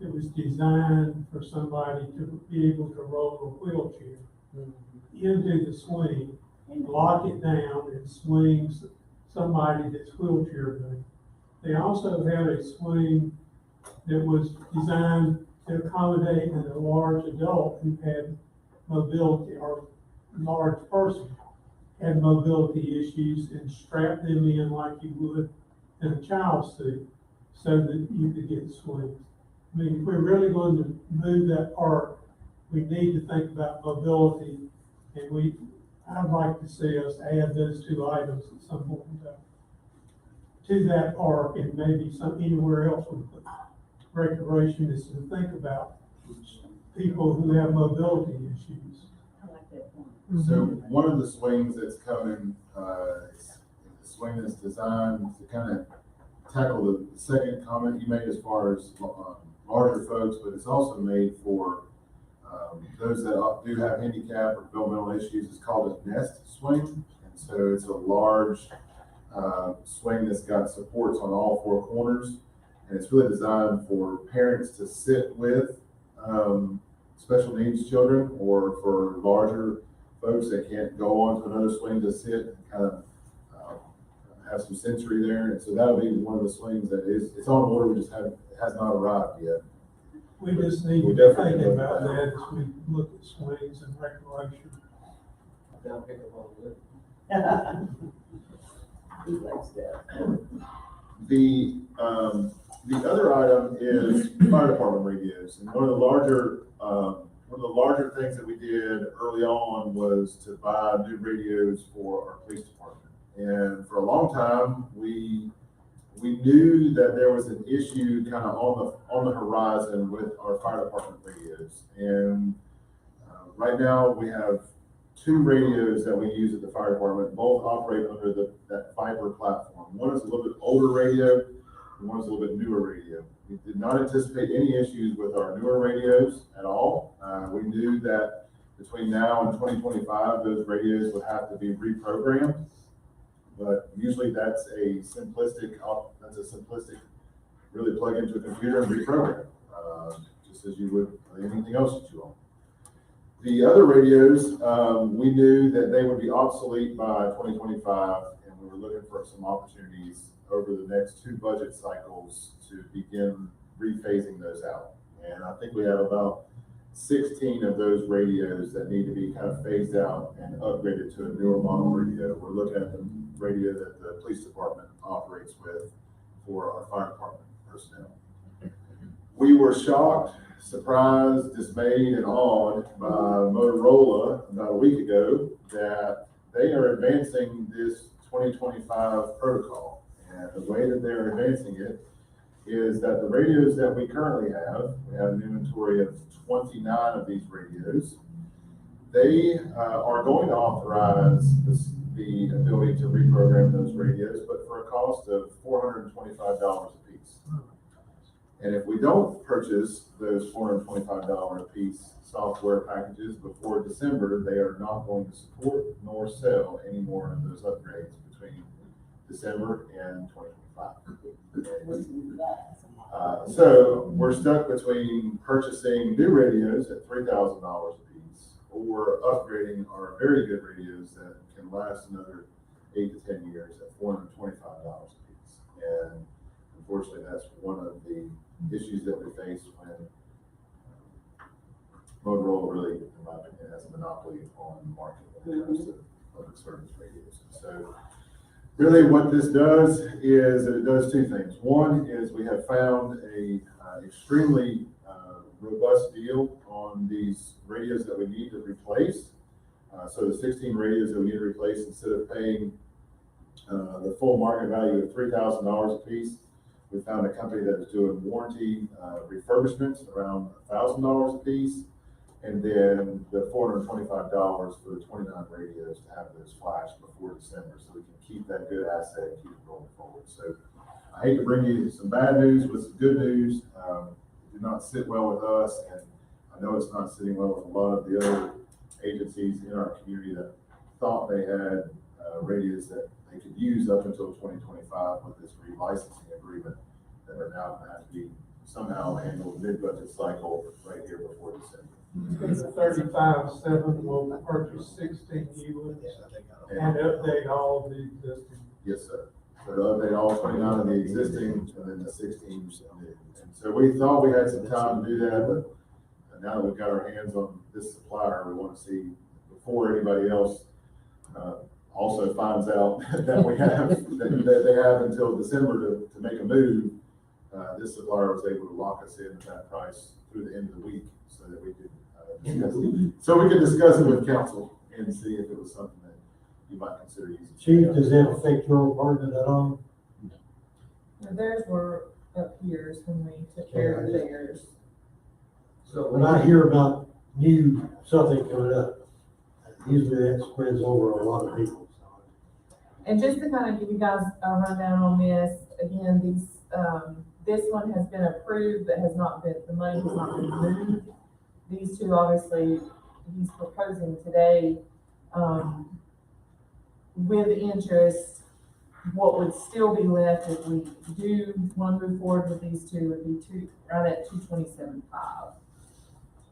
that was designed for somebody to be able to roll a wheelchair into the swing, lock it down and swing somebody that's wheelchair bound. They also had a swing that was designed to accommodate a large adult who had mobility, or large person had mobility issues, and strap them in like you would in a child's seat so that you could get swings. I mean, if we're really going to move that park, we need to think about mobility, and I'd like to see us add those 2 items at some point in time to that park, and maybe anywhere else with recreation is to think about people who have mobility issues. I like that point. So one of the swings that's coming, is the swing that's designed to kind of tackle the second comment you made as far as larger folks, but it's also made for those that do have handicap or developmental issues. It's called a nest swing. And so it's a large swing that's got supports on all 4 corners. And it's really designed for parents to sit with, special needs children, or for larger folks that can't go on to another swing to sit and kind of, have some sensory there. And so that'll be one of the swings that it's on order, we just haven't, it has not arrived yet. We just need We to definitely think know about that. that as we look at swings and recreation. They'll pick up all of it. He likes that. The other item is fire department radios. And one of the larger things that we did early on was to buy new radios for our police department. And for a long time, we knew that there was an issue kind of on the horizon with our fire department radios. And right now, we have 2 radios that we use at the fire department. Both operate under that Viper platform. One is a little bit older radio, and one is a little bit newer radio. We did not anticipate any issues with our newer radios at all. We knew that between now and 2025, those radios would have to be reprogrammed. But usually that's a simplistic, really plug into a computer and reprogram, just as you would anything else that you own. The other radios, we knew that they would be obsolete by 2025, and we were looking for some opportunities over the next 2 budget cycles to begin rephasing those out. And I think we have about 16 of those radios that need to be kind of phased out and upgraded to a newer model radio. We're looking at the radio that the police department operates with for our fire department personnel. We were shocked, surprised, dismayed, and awed by Motorola about a week ago that they are advancing this 2025 protocol. And the way that they're advancing it is that the radios that we currently have, we have an inventory of 29 of these radios. They are going to authorize the ability to reprogram those radios, but for a cost of $425 a piece. And if we don't purchase those $425 a piece software packages before December, they are not going to support nor sell any more of those upgrades between December and 2025. So we're stuck between purchasing new radios at $3,000 a piece or upgrading our very good radios that can last another 8 to 10 years at $425 a piece. And unfortunately, that's one of the issues that we face when Motorola really, in my opinion, has a monopoly on the market when it comes to public service radios. So really what this does is it does 2 things. One is we have found a extremely robust deal on these radios that we need to replace. So the 16 radios that we need to replace, instead of paying the full market value of $3,000 a piece, we found a company that is doing warranty refurbishments around $1,000 a piece, and then the $425 for the 29 radios to have those flash before December, so we can keep that good asset and keep it rolling forward. So I hate to bring you some bad news with some good news. It did not sit well with us, and I know it's not sitting well with a lot of the other agencies in our community that thought they had radios that they could use up until 2025 with this relicensing agreement that are now going to have to be somehow handled mid-budget cycle right here before December. It's 35-7 will purchase 16 new ones and update all the existing. Yes, sir. So to update all 29 of the existing and then the 16 new. And so we thought we had some time to do that, but now that we've got our hands on this supplier, we want to see before anybody else also finds out that we have, that they have until December to make a move. This supplier was able to lock us in at that price through the end of the week so that we could discuss it with council and see if it was something that you might consider using. Chief, does that affect your apartment at all? Theirs were up here when we took care of theirs. So when I hear about something coming up, usually that spreads over a lot of people. And just to kind of give you guys a rundown on this, again, this one has been approved, but the money has not been moved. These 2, obviously, he's proposing today, with interest. what would still be left if we do want to move forward with these two would be right at 227.5.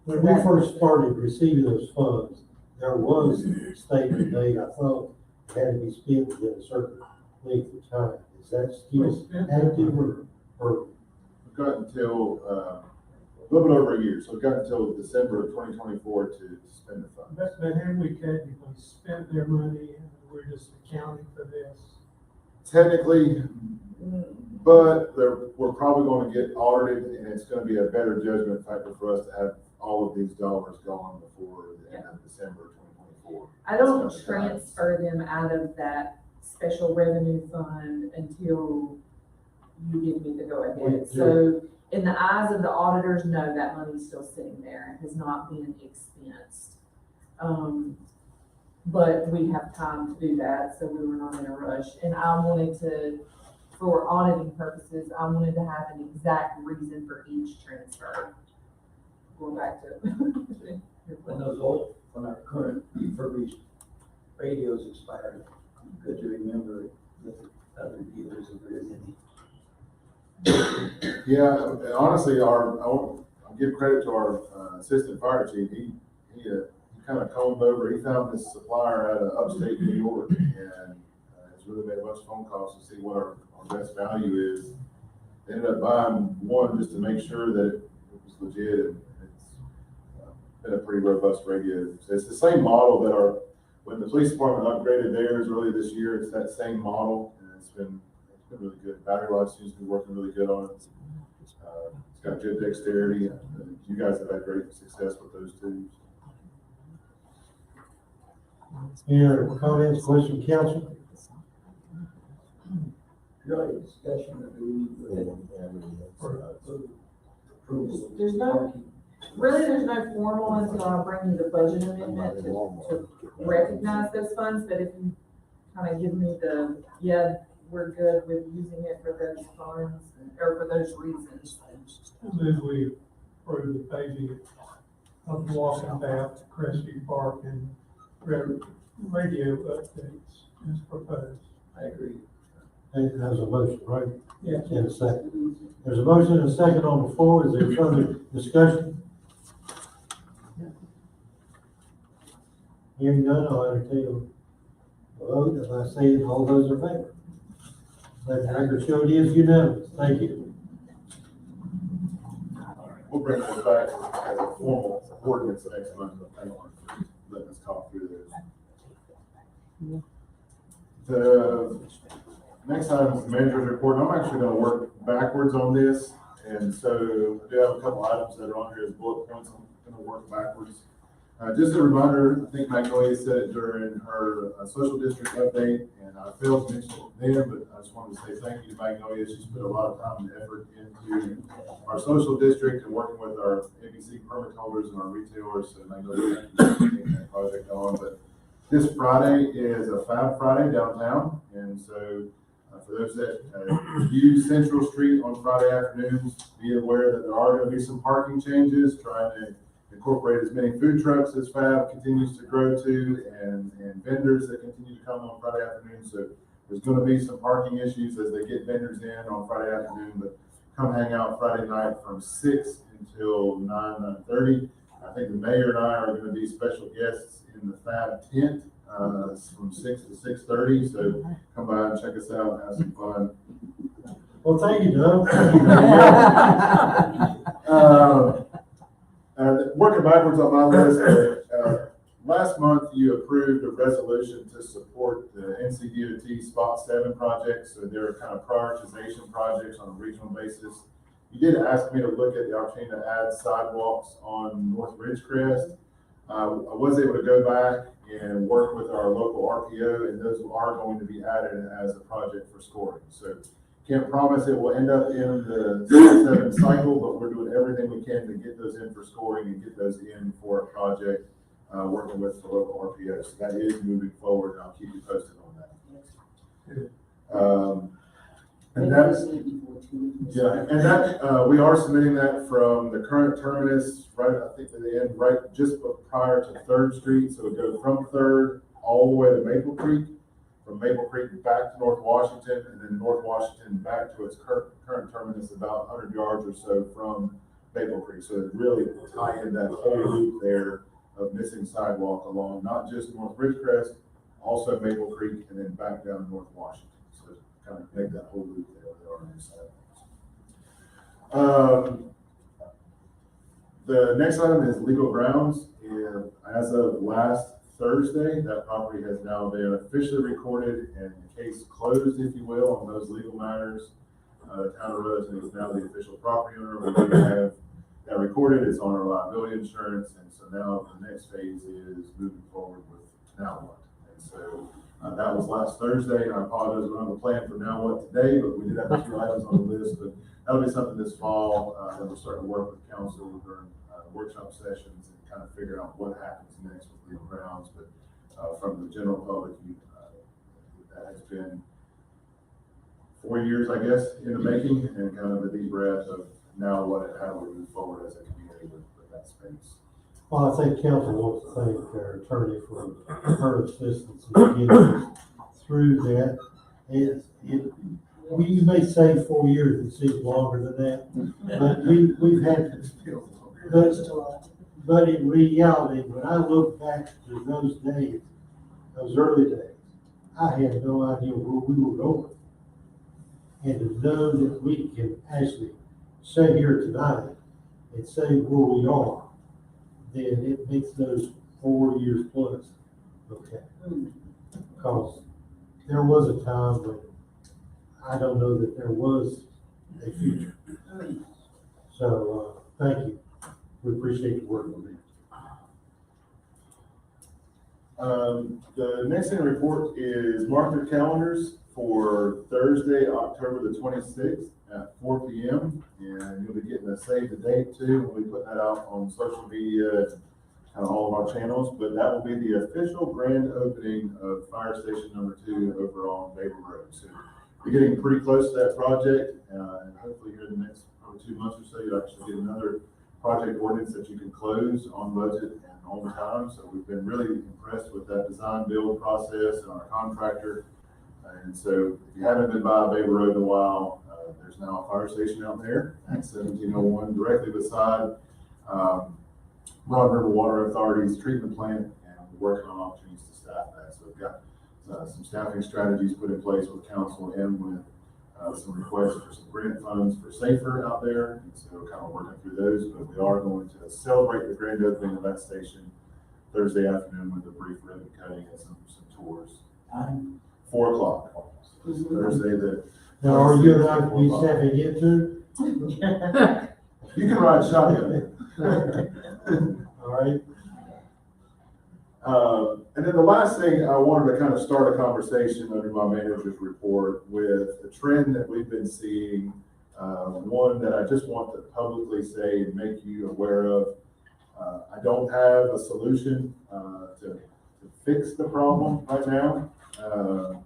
When we first started receiving those funds, there was a statement made, I thought, it had to be spent within a certain length of time. Is that still active or? We've got until, a little bit over a year, so we've got until December of 2024 to spend the funds. But have we technically spent their money and we're just accounting for this? Technically, but we're probably going to get audited, and it's going to be a better judgment factor for us to have all of these dollars gone before the end of December 2024. I don't transfer them out of that special revenue fund until you give me the go-ahead. So in the eyes of the auditors, no, that money's still sitting there and has not been expensed. But we have time to do that, so we were not in a rush. And I wanted to, for auditing purposes, I wanted to have an exact reason for each transfer. Going back to. When our current refurbished radios expired, good to remember that other dealers if there is any. Yeah, honestly, I'll give credit to our assistant fire chief. He kind of combed over, he found this supplier out of upstate New York, and has really made a bunch of phone calls to see what our best value is. They ended up buying one just to make sure that it was legit, and it's been a pretty robust radio. So it's the same model that when the police department upgraded theirs earlier this year, it's that same model, and it's been really good. Battery life seems to be working really good on it. It's got good dexterity. You guys have had great success with those too. Any other comments, questions, council? Really discussion that we for approval. There's no formal until I bring you the budget amendment to recognize those funds, but if you kind of give me we're good with using it for those funds, or for those reasons. Then we approve the paving of the walking path to Crestview Park and radio updates as proposed. I agree. There's a motion, right? Yeah. In a second. There's a motion and a second on the floor. Is there further discussion? Hearing none, I'll entertain a vote. As I say, all those in favor. Let the record show it is unanimous. Thank you. We'll bring this back as a formal ordinance next month, but thank you for letting us talk through this. The next item is the manager's report. I'm actually going to work backwards on this, and so I do have a couple items that are on here as bullet points. I'm going to work backwards. Just a reminder, I think Magnolia said it during her social district update, and I failed to mention it then, but I just wanted to say thank you to Magnolia. She's put a lot of time and effort into our social district and working with our ABC permit holders and our retailers. So Magnolia, thank you for taking that project on. But this Friday is a Fab Friday downtown, and so for those that use Central Street on Friday afternoons, be aware that there are going to be some parking changes, trying to incorporate as many food trucks as Fab continues to grow to, and vendors that continue to come on Friday afternoon. So there's going to be some parking issues as they get vendors in on Friday afternoon, but come hang out Friday night from 6 until 9:30. I think the mayor and I are going to be special guests in the Fab tent from 6 to 6:30. So come by and check us out and have some fun. Well, thank you, Doug. Working backwards on my list, last month you approved a resolution to support the NCDOT Spot 7 project. So they're kind of prioritization projects on a regional basis. You did ask me to look at the opportunity to add sidewalks on North Ridgecrest. I was able to go back and work with our local RPO, and those are going to be added as a project for scoring. So can't promise it will end up in the 7 cycle, but we're doing everything we can to get those in for scoring and get those in for a project, working with the local RPO. So that is moving forward, and I'll keep you posted on that. And that we are submitting that from the current terminus, right, I think at the end, right just prior to 3rd Street. So it goes from 3rd all the way to Maple Creek. from Maple Creek back to North Washington, and then North Washington back to its current terminus about 100 yards or so from Maple Creek. So it really tie in that whole loop there of missing sidewalk along not just North Ridgecrest, also Maple Creek, and then back down North Washington. So kind of make that whole loop there. There are new sidewalks. The next item is legal grounds. And as of last Thursday, that property has now been officially recorded and the case closed, if you will, on those legal matters. The town of Rutherfordton is now the official property owner. We do have that recorded. It's on our liability insurance. And so now the next phase is moving forward with now what. And so that was last Thursday. And I apologize, we don't have a plan for now what today, but we did have a few items on the list. But that'll be something this fall that we're starting to work with council during workshop sessions and kind of figure out what happens next with legal grounds. But from the general public, that has been 4 years, I guess, in the making, and kind of a deep breath of now what, how do we move forward as a community with that space. Well, I think council wants to thank their attorney for her assistance in getting us through that. You may say 4 years, it seems longer than that, but we've had, but in reality, when I look back to those days, those early days, I had no idea where we were going. And to know that we can actually sit here tonight and say where we are, then it makes those 4 years plus, okay? Because there was a time when I don't know that there was a future. So, thank you. We appreciate your work on that. The next thing to report is mark your calendars for Thursday, October the 26th at 4 p.m. And you'll be getting a save the date too. We'll be putting that out on social media and kind of all of our channels. But that will be the official grand opening of Fire Station number 2 over on Baby Road. So we're getting pretty close to that project, and hopefully here in the next probably 2 months or so, you'll actually get another project ordinance that you can close on budget and on time. So we've been really impressed with that design build process and our contractor. And so if you haven't been by Baby Road in a while, there's now a fire station out there at 1701 directly beside Broad River Water Authority's treatment plant, and we're working on opportunities to staff that. So we've got some staffing strategies put in place with council and with some requests for some grant funds for safer out there. And so we're kind of working through those, but we are going to celebrate the grand opening of that station Thursday afternoon with a brief ribbon cutting and some tours. 4 o'clock. Thursday the. Now, are you allowed to be stepping into? You can ride shotgun. All right. And then the last thing, I wanted to kind of start a conversation under my manager's report with a trend that we've been seeing, one that I just want to publicly say and make you aware of. I don't have a solution to fix the problem right now.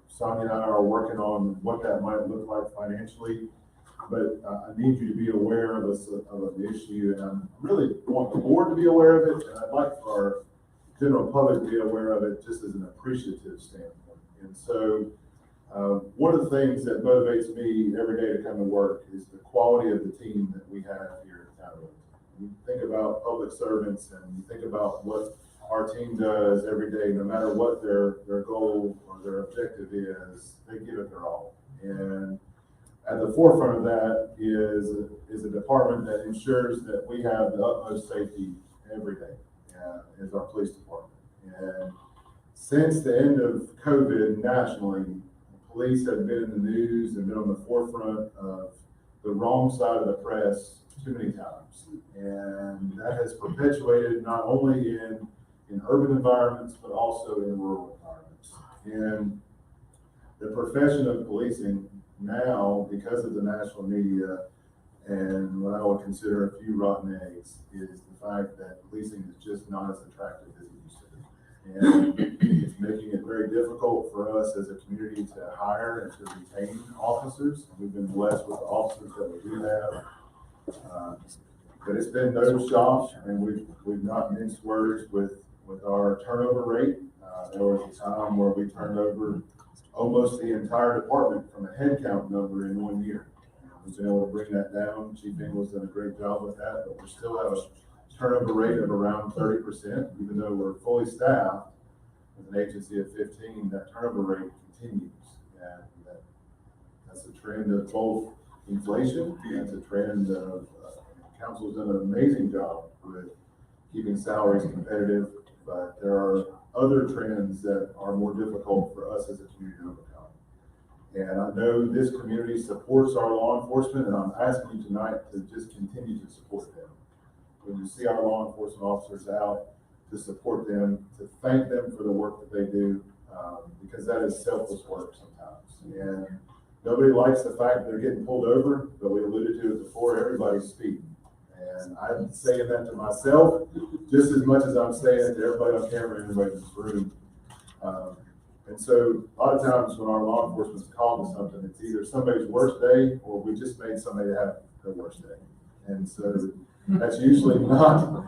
Sonia and I are working on what that might look like financially, but I need you to be aware of an issue, and I really want the board to be aware of it, and I'd like for our general public to be aware of it just as an appreciative standpoint. And so one of the things that motivates me every day to come to work is the quality of the team that we have here at town. You think about public servants and you think about what our team does every day, no matter what their goal or their objective is, they give it their all. And at the forefront of that is a department that ensures that we have the utmost safety every day, is our police department. And since the end of COVID nationally, police have been in the news and been on the forefront of the wrong side of the press too many times. And that has perpetuated not only in urban environments, but also in rural environments. And the profession of policing now, because of the national media and what I would consider a few rotten eggs, is the fact that policing is just not as attractive as it used to be. And it's making it very difficult for us as a community to hire and to retain officers. We've been blessed with the officers that we do have. But it's been no shop, and we've not minced words with our turnover rate. There was a time where we turned over almost the entire department from a headcount number in 1 year. We've been able to bring that down. Chief Ingle's done a great job with that, but we're still at a turnover rate of around 30%, even though we're fully staffed with an agency of 15, that turnover rate continues. And that's a trend of both inflation, that's a trend of, council's done an amazing job with keeping salaries competitive, but there are other trends that are more difficult for us as a community to overcome. And I know this community supports our law enforcement, and I'm asking you tonight to just continue to support them. When you see our law enforcement officers out, to support them, to thank them for the work that they do, because that is selfless work sometimes. And nobody likes the fact that they're getting pulled over, but we alluded to it before, everybody's speeding. And I'm saying that to myself just as much as I'm saying it to everybody on camera and everybody in this room. And so a lot of times when our law enforcement's called to something, it's either somebody's worst day or we just made somebody have their worst day. And so that's usually not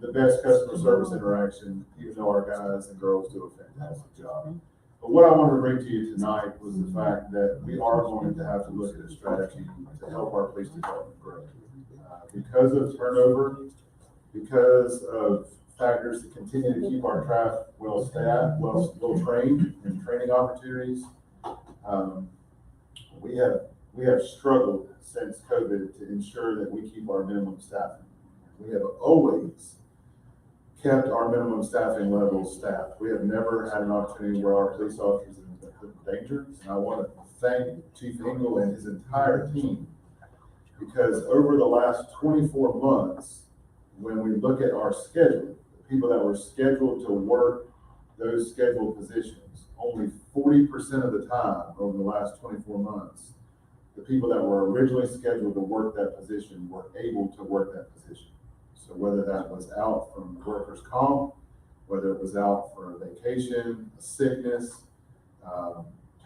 the best customer service interaction, even though our guys and girls do a fantastic job. But what I wanted to bring to you tonight was the fact that we are going to have to look at a strategy to help our police department grow. Because of turnover, because of factors to continue to keep our craft well staffed, well trained, and training opportunities. We have struggled since COVID to ensure that we keep our minimum staffing. We have always kept our minimum staffing levels staffed. We have never had an opportunity where our police officers have been put in danger. And I want to thank Chief Ingle and his entire team, because over the last 24 months, when we look at our schedule, people that were scheduled to work those scheduled positions, only 40% of the time over the last 24 months, the people that were originally scheduled to work that position were able to work that position. So whether that was out from workers' comp, whether it was out for a vacation, a sickness,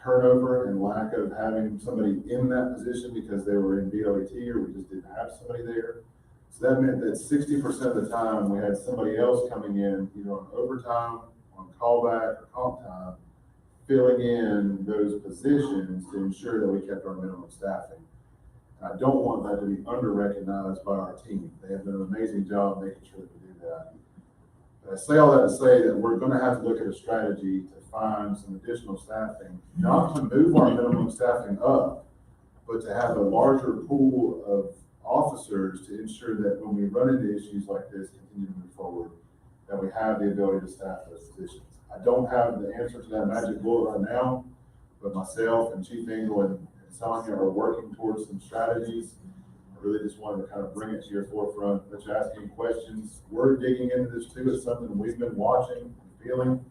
turnover and lack of having somebody in that position because they were in DOT or we just didn't have somebody there. So that meant that 60% of the time we had somebody else coming in, either on overtime, on callback, or comp time, filling in those positions to ensure that we kept our minimum staffing. And I don't want that to be under-recognized by our team. They have done an amazing job making sure that we do that. But I say all that to say that we're going to have to look at a strategy to find some additional staffing, not to move our minimum staffing up, but to have a larger pool of officers to ensure that when we run into issues like this, continue to move forward, that we have the ability to staff those positions. I don't have the answer to that magic bullet right now, but myself and Chief Ingle and Sonia are working towards some strategies. I really just wanted to kind of bring it to your forefront, let you ask any questions. We're digging into this too. It's something we've been watching and feeling.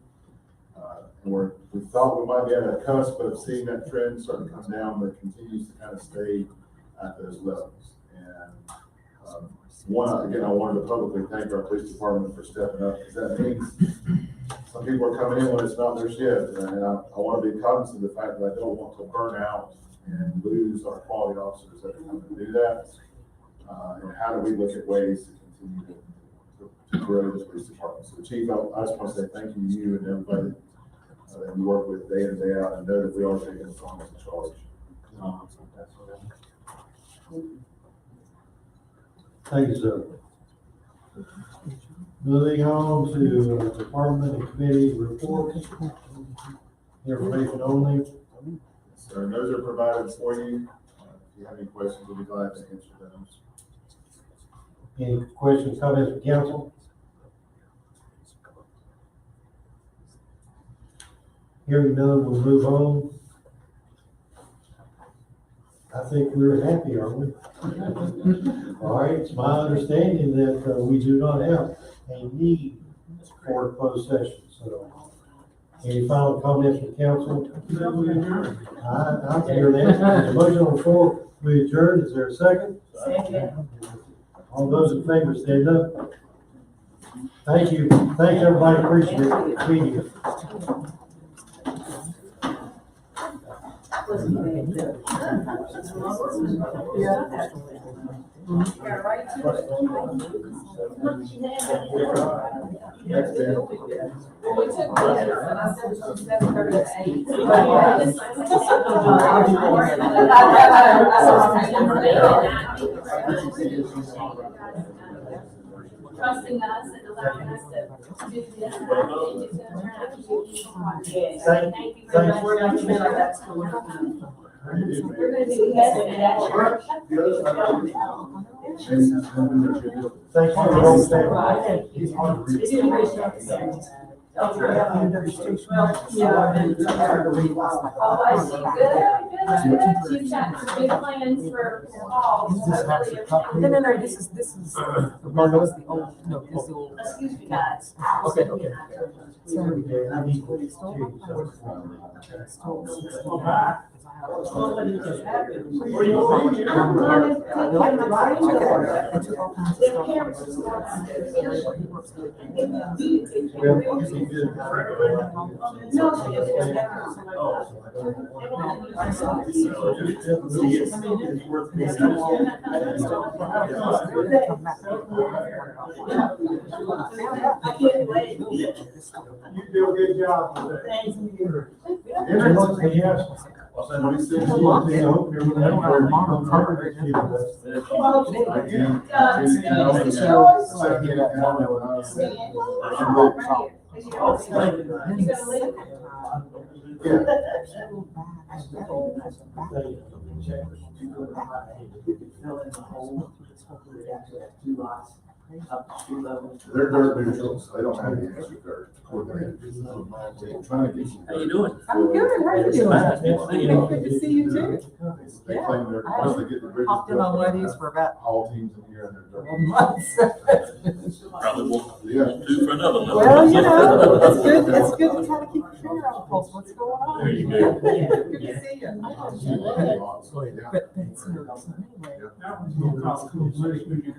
And we thought we might be at a cusp of seeing that trend start to come down, but it continues to kind of stay at those levels. And I wanted to publicly thank our police department for stepping up, because that means some people are coming in when it's not their shift. And I want to be cognizant of the fact that I don't want to burn out and lose our quality officers that are coming to do that. And how do we look at ways to continue to grow the police department? So Chief, I just want to say thank you to you and everybody that we work with day in, day out, and know that we are taking the strongest charge. Thank you, sir. Moving on to department and committee reports. Information only. So those are provided for you. If you have any questions, we'll be glad to answer them. Any questions, comments from council? Hearing none, we'll move on. I think we're happy, aren't we? All right, it's my understanding that we do not have a need for a closed session, so. Any final comments from council? I can hear that. There's a motion on the floor. We adjourn. Is there a second? Second. All those in favor, stand up. Thank you. Thanks, everybody. Appreciate it. Meeting you. We took pictures and I said it was 7:30 to 8. Trusting us and allowing us to do this. And I think it's gonna turn out to be a huge project. Thank you very much. We're not gonna let that school. We're gonna do that in that church. Thank you for all that. Oh, I see. Good. You've got some big plans for fall. No, this is the old, no, this is the old. Excuse me, guys. Okay. You do a good job with that. They're dirt neutral, so they don't have any extra dirt. Trying to get some. How you doing? I'm good, how are you doing? Good to see you too. They claim they're, once they get the bridges. Hopped in on Letty's for about All teams in here and they're dirt. months. Probably won't Yeah. do for another one. Well, it's good to kind of keep your finger on the pulse, what's going on? There you go. Good to see you. But that's, anyway. That was gonna cost cool money when you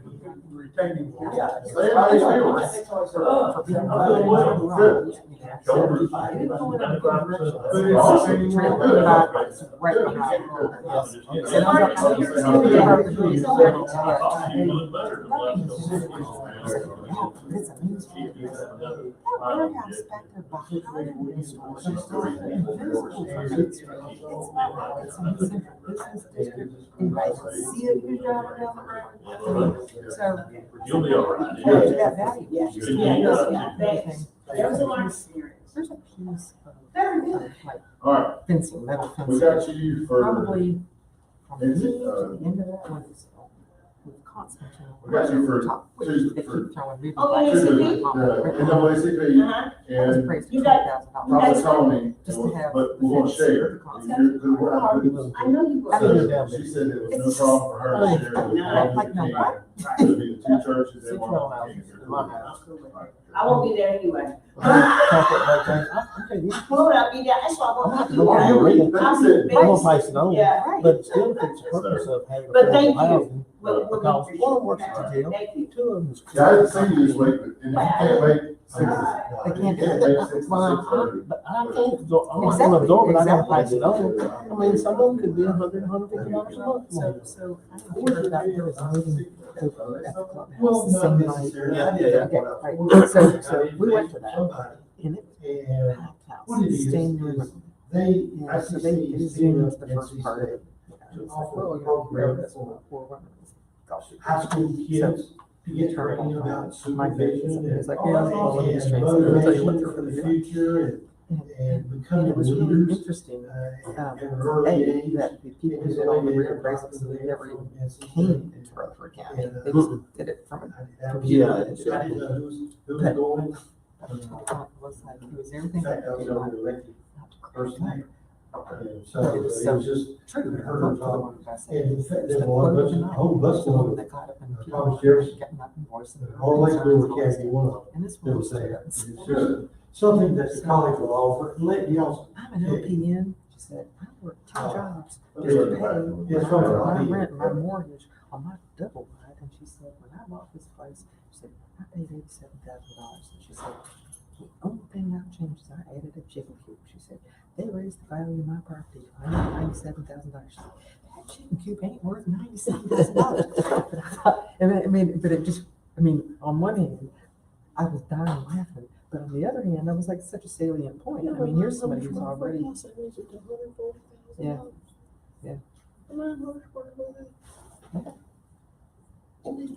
retaining wall. Say how you feel. Shoulders. But it's the same way. Right behind. Yes. And I'm not- It's amazing. That warehouse back there behind the store. It's a business district. Anybody see it, you drive down the road? So. You'll be all right. That value. Yeah. There's a lot of experience. There's a piece of, Very good. like, All right, fencing, metal we fencing. got you for, Probably from Is here it, to the end of that one is with Constantine. we got you for Top, which two, they for keep throwing moving Oh, back. yeah, two, NAACP? the NAACP Uh-huh. I was and praised You for got- $20,000. Robert Tony, Just to have but we're gonna the share. fence. I know you I will. mean, So she said it was no problem for her to share. the Like, no, what? It'll be the two churches and one. I won't be there anyway. Okay. Well, I'll be there, that's why I won't be Well, there. you'll read. I'll They be said- I'm gonna based. place it on, Yeah. but still fits the purpose of having But thank affordable you. housing. We'll Because appreciate one works that. at the jail, Thank you. two of them is. Yeah, I didn't see you this week, but and if you can't make six, They can't do make that. six to Well, 6:30. but I can't absorb, I'm not Exactly, gonna absorb it, I gotta exactly. place it on. I mean, some of them could be $100, $150 a month. So I didn't hear about there was a meeting over at the Well, clubhouse. not Same night. necessarily. Okay, right. So we went to that, and it And was packed what it house, is, staying room. they, Yeah, so they zoomed the first part of it. I was like, well, you know, that's what we're running. Gosh. high school kids to get training about supervision and. It's like, yeah, well, let me just and translate. I'll tell you what motivation they're for the gonna do. future and And becoming it was really leaders. interesting, At an early age. that the people who did all the real appraisals, they never even came to Rutherford County. They just did it from a computer. Who was going? Was like, it was everything. In fact, I was over the elected first night. And so It it was so was just, true. her talk. And in fact, Just there's a a lot quote of tonight. whole bus full That of got up in the Thomas Jefferson. getting up and voicing their all the way through concerns the and all county, this. one of them. And this It was one there. was, It's just something that the college will offer, let y'all. I'm an LPN, she said, I work 2 jobs just Yeah. to pay It's from my the- rent, my mortgage on my double wide. And she said, when I bought this place, she said, I paid $87,000. And she said, Only thing I've changed is I added a chicken coop. She said, they raised the value of my property to $197,000. That chicken coop ain't worth $97,000. But it just, on one hand, I was dying laughing, but on the other hand, I was like such a salient point. Here's somebody who's already, yeah, yeah. And these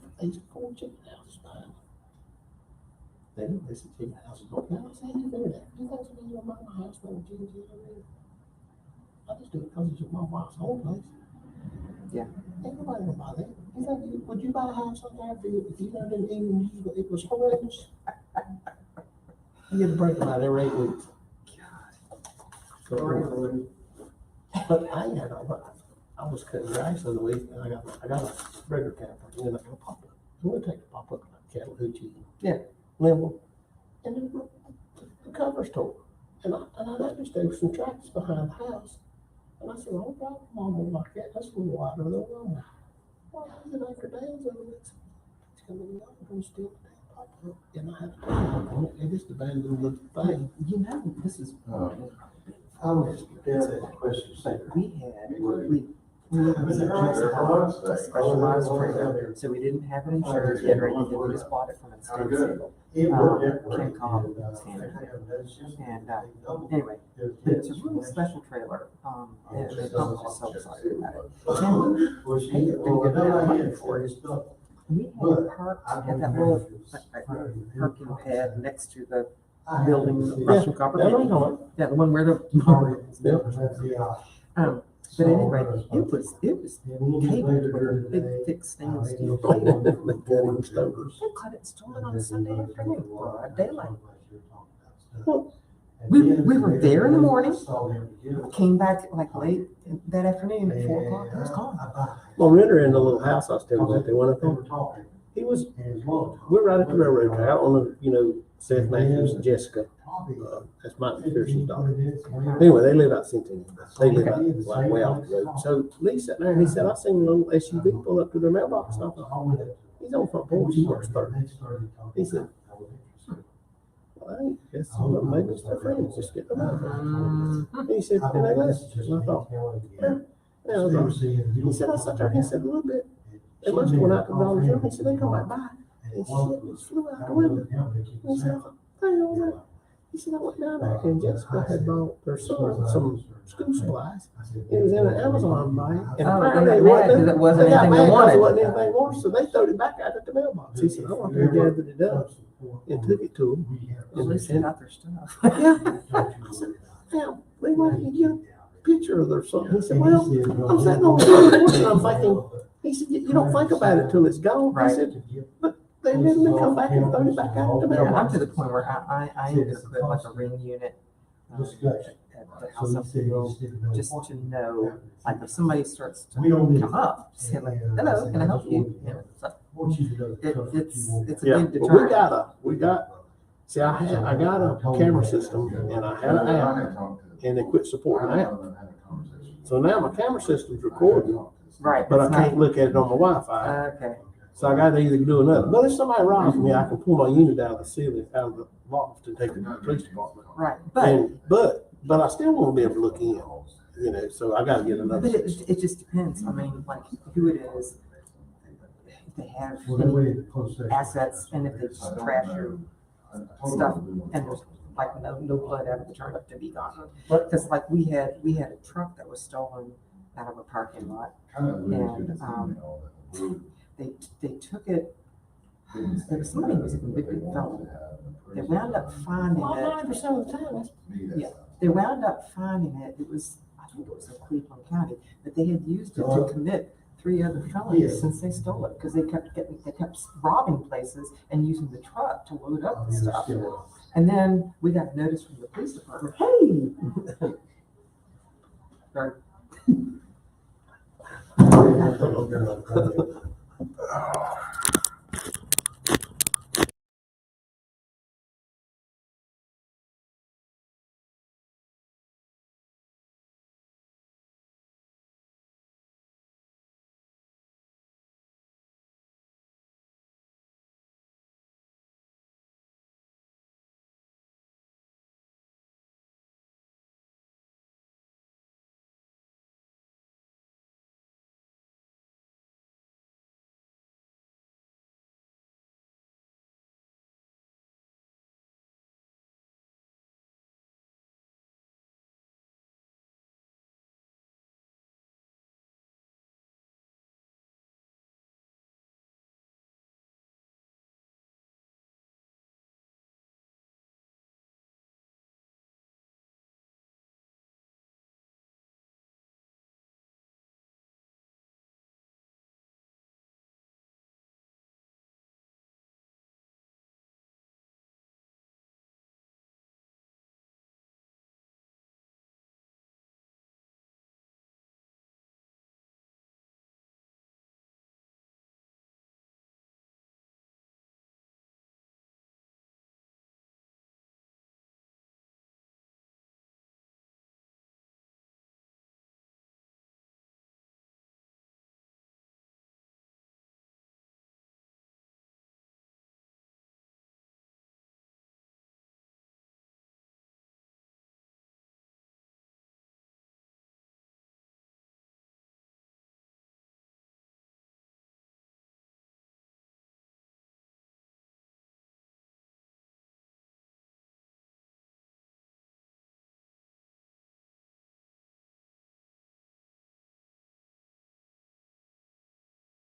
poor chicken houses behind. They don't listen to chicken houses. Now I say you do that. You think somebody's gonna buy my house when chickens get already? I just do it because it's my wife's home place. Yeah. Ain't nobody gonna buy that. You think would you buy a house like that if you know didn't even use it was horrendous? You get a break about every 8 weeks. But I ain't had no. I was cutting grass the other week, and I got a regular camper, and then I got a pop up. I'm gonna take the pop up like Chattahoochee. Yeah. Limbo. And then the cover's tore. And I noticed there was some tracks behind the house. And I said, well, I'll drive mom over like that. That's a little wider than one. Well, I was anchor down, so it's coming up, I'm gonna steal the damn pop up. And I had to put on it. They just abandoned the thing. This is. I was prepared to question. We had a specialized trailer, so we didn't have it insured yet or anything. We just bought it from an estate sale. Ken Cobb and anyway, but it's a really special trailer. And I'm just so excited about it. And hey, it didn't get that money for it. We had parked at that little parking pad next to the building across from Copper Penny. Yeah, the one where the but anyway, it was cabled with a big thick stainless steel cable. They cut it, stole it on a Sunday afternoon, broad daylight. We were there in the morning, came back like late that afternoon at 4 o'clock, it was gone. Well, renter in the little house I was telling you about, they went up there. We're right at the railroad track, out on the, Seth Matthews and Jessica. That's Mike McPherson's daughter. Anyway, they live out Centennial. They live out like way off the road. So Lee sat there and he said, I seen a little SUV pull up to their mailbox. And I thought, he's on the front porch, he works 30. He said, well, I guess maybe it's their friends just getting them out. He said, and they left. And I thought, he said, I sat there and he said, a little bit. They must have went out to the Dollar General. He said, they come right by. And shit just flew out the window. And he said, hey, all that. He said, I went down there and Jessica had bought their son some school supplies. It was in an Amazon bag. And apparently it wasn't anything they wanted. It wasn't anything more, so they threw it back out at the mailbox. He said, I went there and gathered it up and took it to them. At least they got their stuff. Yeah. I said, damn, Lee, why didn't you get a picture of their son? He said, well, I'm sitting on the porch and I'm thinking, he said, you don't think about it till it's gone. He said, but they didn't come back and throw it back out the Yeah, I'm mailbox. to the point where I need to put like a ring unit at the house up the road, just to know, like if somebody starts to come up, just say like, hello, can I help you? So it's a good deterrent. I got a camera system and I had an app and they quit supporting the app. So now my camera system's recording, Right. but I can't look at it on my Wi-Fi. Okay. So I gotta either do another. But if somebody robs me, I can pull my unit out of the ceiling, out of the loft and take it to the police department. Right. But I still want to be able to look in, so I gotta get another. But it just depends. Like who it is, if they have any assets, and if they just trash your stuff, and there's like no blood ever turned up to be gone. Because like we had a truck that was stolen out of a parking lot, and they took it. There was somebody who was a convicted felon. They wound up finding it. 90% of the time, Yeah, they wound up finding it. I think it was in Cleveland County, but they had used it to commit 3 other felonies since they stole it, because they kept robbing places and using the truck to load up the stuff. And then we got a notice from the police department. Hey. Sorry.